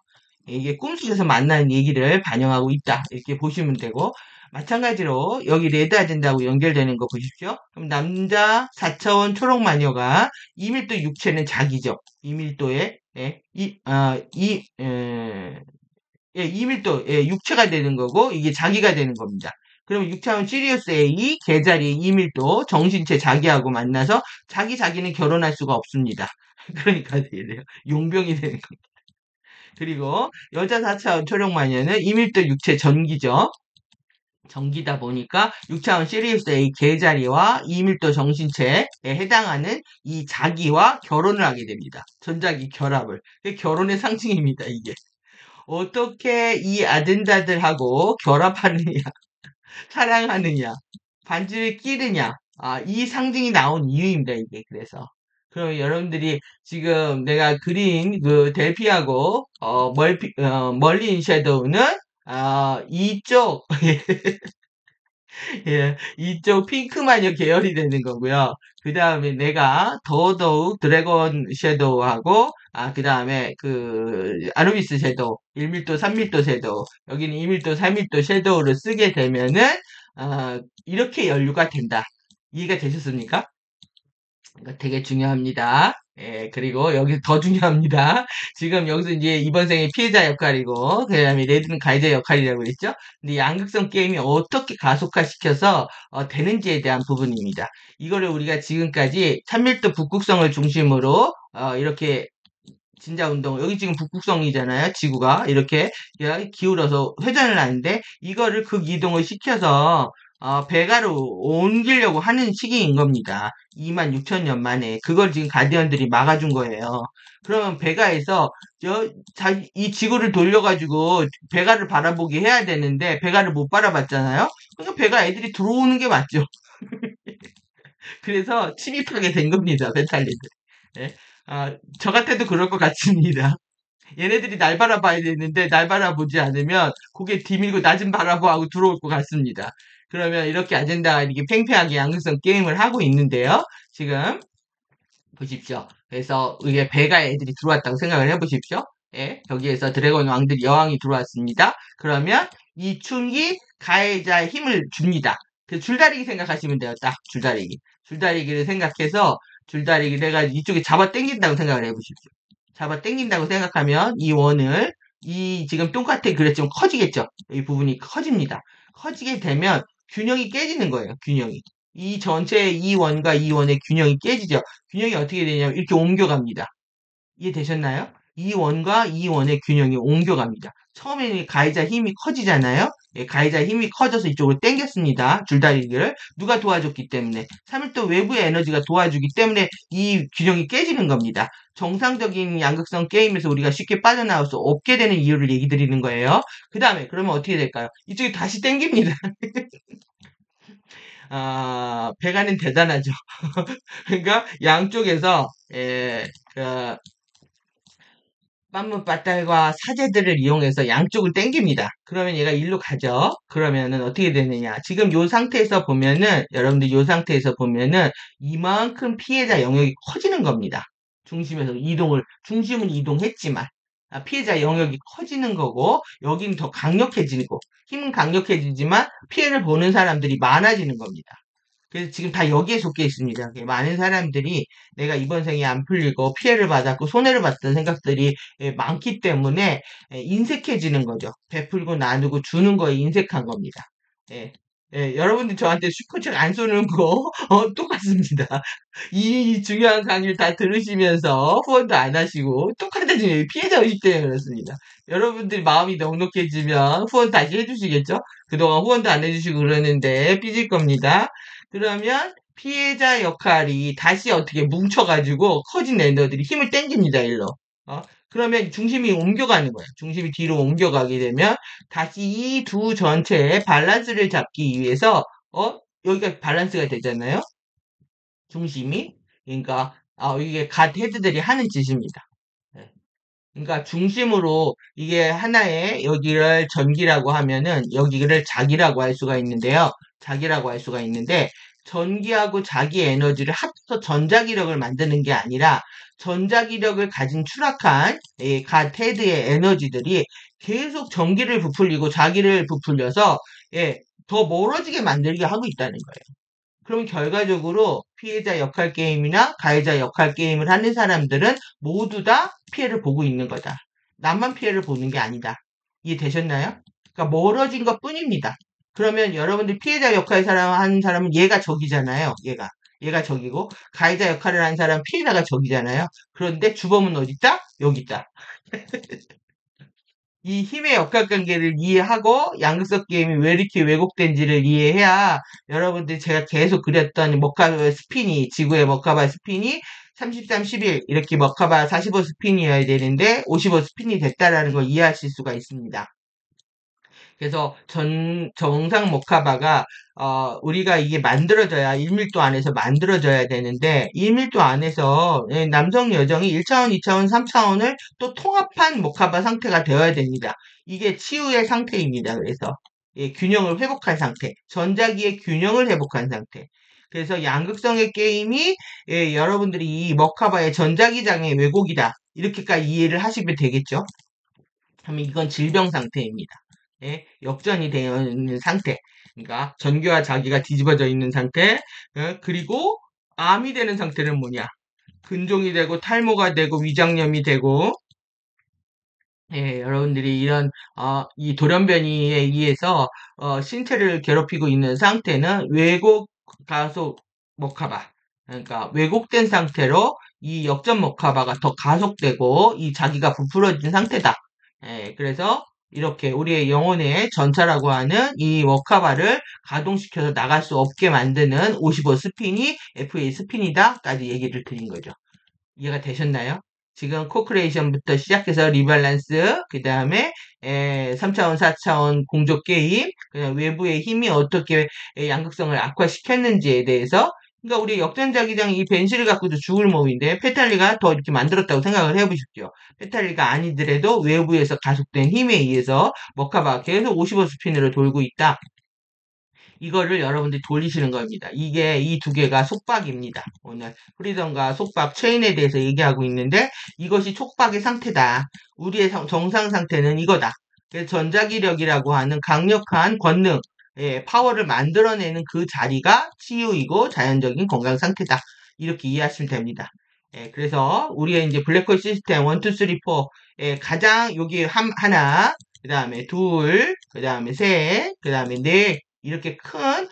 이게 꿈속에서 만나는 얘기를 반영하고 있다. 이렇게 보시면 되고, 마찬가지로 여기 레드 아젠다하고 연결되는 거 보십시오. 그럼 남자 4차원 초록 마녀가 2밀도 육체는 자기죠. 2밀도에, 예, 2밀도, 육체가 되는 거고, 이게 자기가 되는 겁니다. 그럼 6차원 시리우스 A, 개자리 2밀도, 정신체 자기하고 만나서, 자기는 결혼할 수가 없습니다. 그러니까 이래요. 용병이 되는 겁니다. 그리고 여자 4차원 초록마녀는 2밀도 육체 전기죠. 전기다 보니까 6차원 시리우스 A 개자리와 2밀도 정신체에 해당하는 이 자기와 결혼을 하게 됩니다. 전자기 결합을. 결혼의 상징입니다, 이게. 어떻게 이 아젠다들하고 결합하느냐, 사랑하느냐, 반지를 끼느냐, 이 상징이 나온 이유입니다, 이게. 그래서. 그럼 여러분들이 지금 내가 그린 그 델피하고, 멀린 섀도우는, 이쪽, 예, 이쪽 핑크마녀 계열이 되는 거고요. 그 다음에 내가 더더욱 드래곤 섀도우하고, 그 다음에 아누비스 섀도우, 1밀도, 3밀도 섀도우, 여기는 2밀도, 3밀도 섀도우를 쓰게 되면은, 이렇게 연류가 된다. 이해가 되셨습니까? 이거 되게 중요합니다. 예, 그리고 여기 더 중요합니다. 지금 여기서 이제 이번 생의 피해자 역할이고, 그 다음에 레드는 가해자 역할이라고 그랬죠? 근데 양극성 게임이 어떻게 가속화시켜서 되는지에 대한 부분입니다. 이거를 우리가 지금까지 찬밀도 북극성을 중심으로 이렇게 진자 운동, 여기 지금 북극성이잖아요. 지구가 이렇게 기울어서 회전을 하는데 이거를 극이동을 시켜서 배가로 옮기려고 하는 시기인 겁니다. 26,000년 만에 그걸 지금 가디언들이 막아준 거예요. 그러면 배가에서 이 지구를 돌려가지고 배가를 바라보게 해야 되는데 배가를 못 바라봤잖아요. 그러니까 배가 애들이 들어오는 게 맞죠. 그래서 침입하게 된 겁니다. 배탈리들. 예? 저 같아도 그럴 것 같습니다. 얘네들이 날 바라봐야 되는데 날 바라보지 않으면 고개 뒤밀고 나 좀 바라보 하고 들어올 것 같습니다. 그러면 이렇게 아젠다가 이렇게 팽팽하게 양극성 게임을 하고 있는데요. 지금 보십시오. 그래서 이게 배가 애들이 들어왔다고 생각을 해보십시오. 예, 여기에서 드래곤 왕들이 여왕이 들어왔습니다. 그러면 이 충이 가해자의 힘을 줍니다. 그 줄다리기 생각하시면 돼요. 딱 줄다리기. 줄다리기를 생각해서 줄다리기를 해가지고 이쪽에 잡아 당긴다고 생각을 해보십시오. 잡아 당긴다고 생각하면 이 원을 이 지금 똑같아 그랬지만 커지겠죠. 이 부분이 커집니다. 커지게 되면 균형이 깨지는 거예요. 균형이. 이 전체 이 원과 이 원의 균형이 깨지죠. 균형이 어떻게 되냐면 이렇게 옮겨갑니다. 이해되셨나요? 이 원과 이 원의 균형이 옮겨갑니다. 처음에는 가해자 힘이 커지잖아요. 예, 가해자 힘이 커져서 이쪽으로 당겼습니다. 줄다리기를. 누가 도와줬기 때문에. 3일도 외부의 에너지가 도와주기 때문에 이 균형이 깨지는 겁니다. 정상적인 양극성 게임에서 우리가 쉽게 빠져나올 수 없게 되는 이유를 얘기 드리는 거예요. 그 다음에 그러면 어떻게 될까요? 이쪽이 다시 당깁니다. 배가는 대단하죠. 그러니까 양쪽에서 그 빤문 빠딸과 사제들을 이용해서 양쪽을 당깁니다. 그러면 얘가 일로 가죠. 그러면은 어떻게 되느냐. 지금 요 상태에서 보면은, 여러분들 요 상태에서 보면은 이만큼 피해자 영역이 커지는 겁니다. 중심에서 중심은 이동했지만, 피해자 영역이 커지는 거고, 여기는 더 강력해지고, 힘은 강력해지지만 피해를 보는 사람들이 많아지는 겁니다. 그래서 지금 다 여기에 속해 있습니다. 많은 사람들이 내가 이번 생에 안 풀리고 피해를 받았고 손해를 봤던 생각들이 많기 때문에 인색해지는 거죠. 베풀고 나누고 주는 거에 인색한 겁니다. 예. 예, 여러분들 저한테 슈퍼챗 안 쏘는 거 똑같습니다. 이 중요한 강의를 다 들으시면서 후원도 안 하시고 똑같아지면 피해자 의식 때문에 그렇습니다. 여러분들이 마음이 넉넉해지면 후원 다시 해주시겠죠? 그동안 후원도 안 해주시고 그러는데 삐질 겁니다. 그러면 피해자 역할이 다시 어떻게 뭉쳐가지고 커진 에너들이 힘을 땡깁니다, 일로. 그러면 중심이 옮겨가는 거예요. 중심이 뒤로 옮겨가게 되면 다시 이 두 전체의 밸런스를 잡기 위해서 여기가 밸런스가 되잖아요. 중심이. 그러니까 이게 갓 헤드들이 하는 짓입니다. 네. 그러니까 중심으로 이게 하나의 여기를 전기라고 하면은 여기를 자기라고 할 수가 있는데요. 자기라고 할 수가 있는데 전기하고 자기 에너지를 합쳐서 전자기력을 만드는 게 아니라 전자기력을 가진 추락한 갓 헤드의 에너지들이 계속 전기를 부풀리고 자기를 부풀려서 더 멀어지게 만들게 하고 있다는 거예요. 그럼 결과적으로 피해자 역할 게임이나 가해자 역할 게임을 하는 사람들은 모두 다 피해를 보고 있는 거다. 나만 피해를 보는 게 아니다. 이해되셨나요? 그러니까 멀어진 것 뿐입니다. 그러면 여러분들 피해자 역할 하는 사람은 얘가 적이잖아요. 얘가 적이고 가해자 역할을 하는 사람은 피해자가 적이잖아요. 그런데 주범은 어디 있다? 여기 있다. 이 힘의 역학관계를 이해하고 양극성 게임이 왜 이렇게 왜곡된지를 이해해야 여러분들이 제가 계속 그렸던 머카바 스핀이 지구의 머카바 스핀이 33, 11 이렇게 머카바 45 스핀이어야 되는데 55 스핀이 됐다라는 걸 이해하실 수가 있습니다. 그래서 정상 모카바가 우리가 이게 만들어져야 1밀도 안에서 만들어져야 되는데 1밀도 안에서 남성 여성이 1차원, 2차원, 3차원을 또 통합한 모카바 상태가 되어야 됩니다. 이게 치유의 상태입니다. 그래서 균형을 회복한 상태, 전자기의 균형을 회복한 상태. 그래서 양극성의 게임이 여러분들이 이 머카바의 전자기장의 왜곡이다. 이렇게까지 이해를 하시면 되겠죠. 그러면 이건 질병 상태입니다. 역전이 되어 있는 상태. 그러니까 전교와 자기가 뒤집어져 있는 상태. 그리고 암이 되는 상태는 뭐냐? 근종이 되고 탈모가 되고 위장염이 되고 여러분들이 이런 이 돌연변이에 의해서 신체를 괴롭히고 있는 상태는 왜곡 가속 먹하바. 그러니까 왜곡된 상태로 이 역전 먹하바가 더 가속되고 이 자기가 부풀어진 상태다. 그래서 이렇게 우리의 영혼의 전차라고 하는 이 워카바를 가동시켜서 나갈 수 없게 만드는 55 스핀이 FA 스핀이다까지 얘기를 드린 거죠. 이해가 되셨나요? 지금 코크레이션부터 시작해서 리밸런스, 그 다음에 3차원, 4차원 공조 게임, 그다음 외부의 힘이 어떻게 양극성을 악화시켰는지에 대해서 그러니까 우리 역전자기장 이 벤시를 갖고도 죽을 몸인데 페탈리가 더 이렇게 만들었다고 생각을 해보십시오. 페탈리가 아니더라도 외부에서 가속된 힘에 의해서 머카바가 계속 55 스핀으로 돌고 있다. 이거를 여러분들이 돌리시는 겁니다. 이게 이 두 개가 속박입니다. 오늘 프리덤과 속박 체인에 대해서 얘기하고 있는데 이것이 촉박의 상태다. 우리의 정상 상태는 이거다. 그래서 전자기력이라고 하는 강력한 권능, 예, 파워를 만들어내는 그 자리가 치유이고 자연적인 건강 상태다. 이렇게 이해하시면 됩니다. 예, 그래서 우리의 이제 블랙홀 시스템 1, 2, 3, 4의 가장 여기 하나, 그 다음에 둘, 그 다음에 셋, 그 다음에 넷, 이렇게 큰,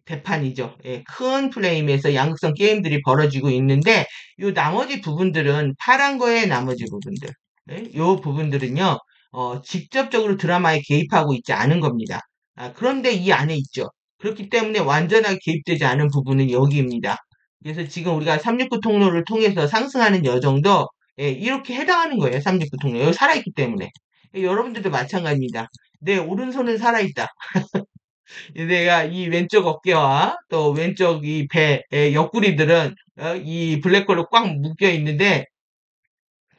대판이죠. 예, 큰 프레임에서 양극성 게임들이 벌어지고 있는데, 요 나머지 부분들은, 파란 거의 나머지 부분들. 예, 요 부분들은요, 직접적으로 드라마에 개입하고 있지 않은 겁니다. 그런데 이 안에 있죠. 그렇기 때문에 완전하게 개입되지 않은 부분은 여기입니다. 그래서 지금 우리가 369 통로를 통해서 상승하는 여정도, 예, 이렇게 해당하는 거예요. 369 통로. 여기 살아있기 때문에. 예, 여러분들도 마찬가지입니다. 내 오른손은 살아있다. 내가 이 왼쪽 어깨와 또 왼쪽 이 배의 옆구리들은 이 블랙홀로 꽉 묶여 있는데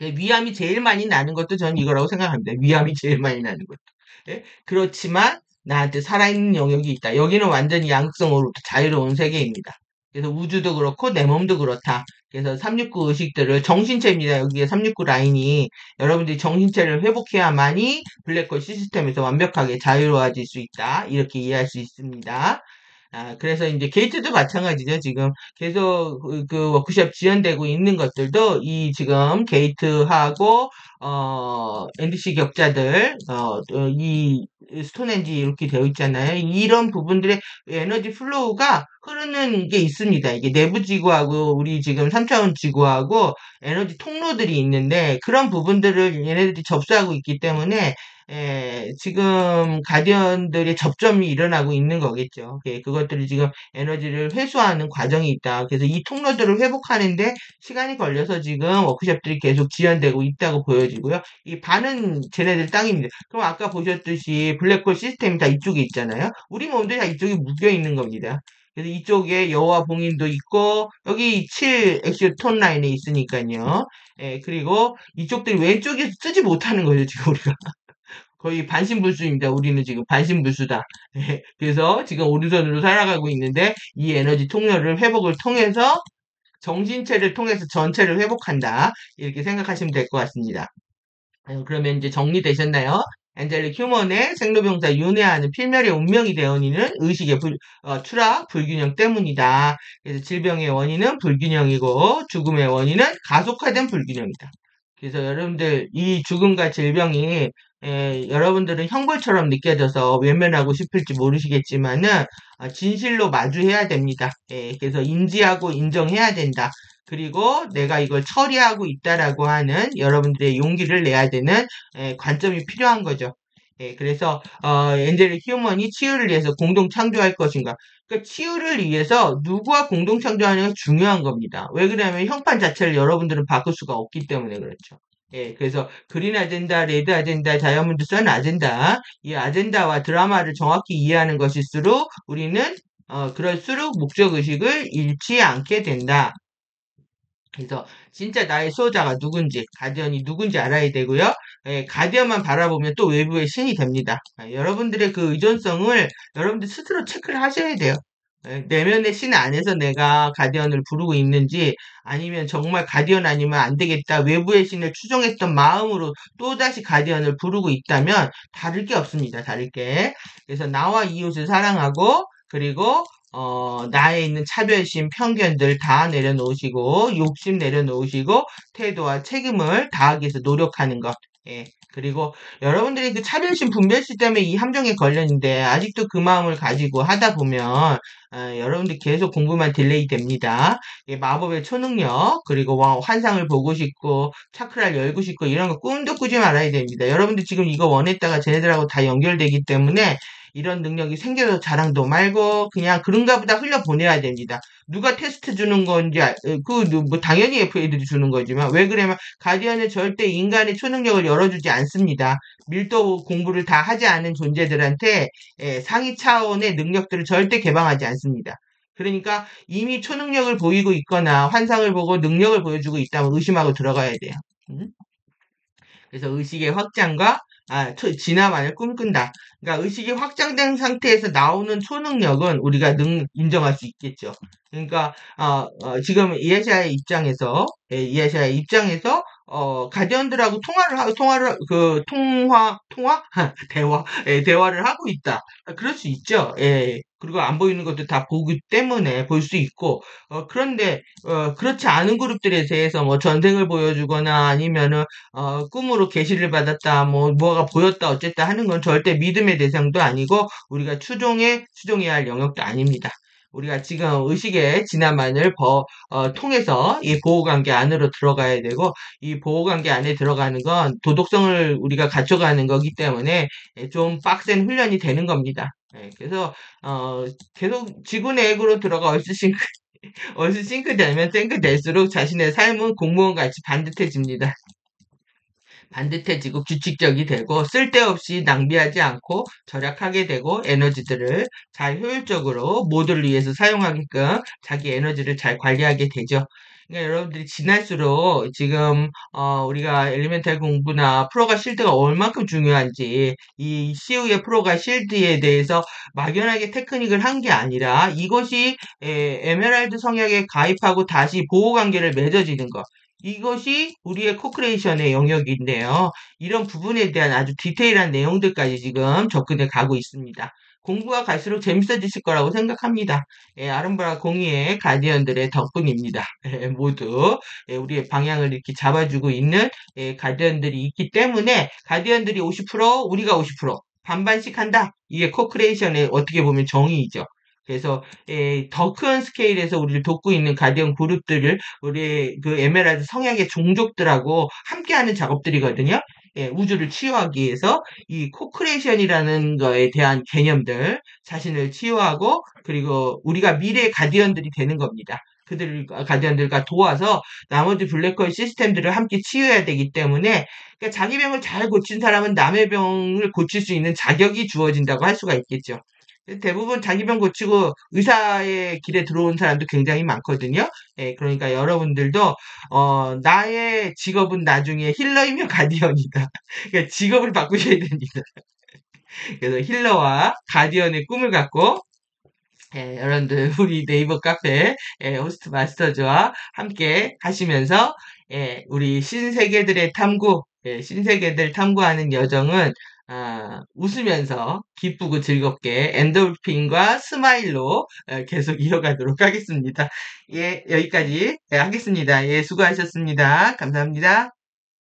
위암이 제일 많이 나는 것도 저는 이거라고 생각합니다. 위암이 제일 많이 나는 것도. 예? 그렇지만 나한테 살아있는 영역이 있다. 여기는 완전히 양극성으로부터 자유로운 세계입니다. 그래서 우주도 그렇고 내 몸도 그렇다. 그래서 369 의식들을 정신체입니다. 여기에 369 라인이 여러분들이 정신체를 회복해야만이 블랙홀 시스템에서 완벽하게 자유로워질 수 있다. 이렇게 이해할 수 있습니다. 그래서 이제 게이트도 마찬가지죠. 지금 계속 그 워크숍 지연되고 있는 것들도 이 지금 게이트하고 NDC 격자들 이 스톤엔지 이렇게 되어 있잖아요. 이런 부분들의 에너지 플로우가 흐르는 게 있습니다. 이게 내부 지구하고 우리 지금 3차원 지구하고 에너지 통로들이 있는데 그런 부분들을 얘네들이 접수하고 있기 때문에 지금 가디언들의 접점이 일어나고 있는 거겠죠. 예, 그것들이 지금 에너지를 회수하는 과정이 있다. 그래서 이 통로들을 회복하는데 시간이 걸려서 지금 워크숍들이 계속 지연되고 있다고 보여지고요. 이 반은 쟤네들 땅입니다. 그럼 아까 보셨듯이 블랙홀 시스템이 다 이쪽에 있잖아요. 우리 몸도 다 이쪽에 묶여 있는 겁니다. 그래서 이쪽에 여와 봉인도 있고 여기 7 엑시오 톤 라인에 있으니까요. 예, 그리고 이쪽들이 왼쪽에서 쓰지 못하는 거죠, 지금 우리가. 거의 반신불수입니다. 우리는 지금 반신불수다. 예, 그래서 지금 오른손으로 살아가고 있는데 이 에너지 통로를 회복을 통해서 정신체를 통해서 전체를 회복한다. 이렇게 생각하시면 될 것 같습니다. 그러면 이제 정리되셨나요? 엔젤릭 휴먼의 생로병사 윤회하는 필멸의 운명이 되어니는 의식의 추락, 불균형 때문이다. 그래서 질병의 원인은 불균형이고 죽음의 원인은 가속화된 불균형이다. 그래서 여러분들 이 죽음과 질병이 여러분들은 형벌처럼 느껴져서 외면하고 싶을지 모르시겠지만은 진실로 마주해야 됩니다. 그래서 인지하고 인정해야 된다. 그리고 내가 이걸 처리하고 있다라고 하는 여러분들의 용기를 내야 되는 관점이 필요한 거죠. 그래서 엔젤릭 휴먼이 치유를 위해서 공동 창조할 것인가? 그러니까 치유를 위해서 누구와 공동 창조하는 게 중요한 겁니다. 왜 그러냐면 형판 자체를 여러분들은 바꿀 수가 없기 때문에 그렇죠. 그래서 그린 아젠다, 레드 아젠다, 다이아몬드 선 아젠다, 이 아젠다와 드라마를 정확히 이해하는 것일수록 우리는 그럴수록 목적 의식을 잃지 않게 된다. 그래서 진짜 나의 수호자가 누군지, 가디언이 누군지 알아야 되고요. 가디언만 바라보면 또 외부의 신이 됩니다. 여러분들의 그 의존성을 여러분들 스스로 체크를 하셔야 돼요. 내면의 신 안에서 내가 가디언을 부르고 있는지 아니면 정말 가디언 아니면 안 되겠다 외부의 신을 추종했던 마음으로 또다시 가디언을 부르고 있다면 다를 게 없습니다. 다를 게. 그래서 나와 이웃을 사랑하고 그리고 나에 있는 차별심, 편견들 다 내려놓으시고, 욕심 내려놓으시고, 태도와 책임을 다하기 위해서 노력하는 것. 그리고 여러분들이 그 차별심, 분별심 때문에 이 함정에 걸렸는데, 아직도 그 마음을 가지고 하다 보면, 여러분들 계속 공부만 딜레이 됩니다. 마법의 초능력, 그리고 환상을 보고 싶고, 차크라를 열고 싶고, 이런 거 꿈도 꾸지 말아야 됩니다. 여러분들 지금 이거 원했다가 쟤네들하고 다 연결되기 때문에, 이런 능력이 생겨서 자랑도 말고 그냥 그런가 보다 흘려보내야 됩니다. 누가 테스트 주는 건지 뭐 당연히 FA들이 주는 거지만 왜 그러면 가디언은 절대 인간의 초능력을 열어주지 않습니다. 밀도 공부를 다 하지 않은 존재들한테 상위 차원의 능력들을 절대 개방하지 않습니다. 그러니까 이미 초능력을 보이고 있거나 환상을 보고 능력을 보여주고 있다면 의심하고 들어가야 돼요. 음? 그래서 의식의 확장과 진화만을 꿈꾼다. 그러니까 의식이 확장된 상태에서 나오는 초능력은 우리가 인정할 수 있겠죠. 그러니까 지금 이해샤의 입장에서 가디언들하고 통화 대화를 하고 있다. 그럴 수 있죠. 예. 그리고 안 보이는 것도 다 보기 때문에 볼 수 있고, 그런데 그렇지 않은 그룹들에 대해서 뭐 전생을 보여주거나 아니면은 꿈으로 계시를 받았다, 뭐가 보였다, 어쨌다 하는 건 절대 믿음의 대상도 아니고, 우리가 추종해야 할 영역도 아닙니다. 우리가 지금 의식의 진화만을 통해서 이 보호관계 안으로 들어가야 되고, 이 보호관계 안에 들어가는 건 도덕성을 우리가 갖춰가는 거기 때문에 좀 빡센 훈련이 되는 겁니다. 그래서, 계속 지구 내역으로 들어가 얼쑤싱크 되면 탱크 될수록 자신의 삶은 공무원 같이 반듯해집니다. 반듯해지고 규칙적이 되고 쓸데없이 낭비하지 않고 절약하게 되고 에너지들을 잘 효율적으로 모두를 위해서 사용하게끔 자기 에너지를 잘 관리하게 되죠. 그러니까 여러분들이 지날수록 지금 우리가 엘리멘탈 공부나 프로가 실드가 얼만큼 중요한지 이 시우의 프로가 실드에 대해서 막연하게 테크닉을 한 게 아니라 이것이 에메랄드 성역에 가입하고 다시 보호관계를 맺어지는 것 이것이 우리의 코크레이션의 영역인데요. 이런 부분에 대한 아주 디테일한 내용들까지 지금 접근해 가고 있습니다. 공부가 갈수록 재밌어지실 거라고 생각합니다. 아름바라 공의의 가디언들의 덕분입니다. 모두 우리의 방향을 이렇게 잡아주고 있는 가디언들이 있기 때문에 가디언들이 50% 우리가 50% 반반씩 한다. 이게 코크레이션의 어떻게 보면 정의이죠. 그래서 더 큰 스케일에서 우리를 돕고 있는 가디언 그룹들을 우리 그 에메랄드 성향의 종족들하고 함께하는 작업들이거든요. 우주를 치유하기 위해서 이 코크레이션이라는 거에 대한 개념들 자신을 치유하고 그리고 우리가 미래의 가디언들이 되는 겁니다. 가디언들과 도와서 나머지 블랙홀 시스템들을 함께 치유해야 되기 때문에 그러니까 자기 병을 잘 고친 사람은 남의 병을 고칠 수 있는 자격이 주어진다고 할 수가 있겠죠. 대부분 자기 병 고치고 의사의 길에 들어온 사람도 굉장히 많거든요. 그러니까 여러분들도 나의 직업은 나중에 힐러이며 가디언이다. 그러니까 직업을 바꾸셔야 됩니다. 그래서 힐러와 가디언의 꿈을 갖고 여러분들 우리 네이버 카페 호스트 마스터즈와 함께 하시면서 우리 신세계들의 탐구, 신세계들 탐구하는 여정은 웃으면서 기쁘고 즐겁게 엔돌핀과 스마일로 계속 이어가도록 하겠습니다. 예, 여기까지 하겠습니다. 예, 수고하셨습니다. 감사합니다.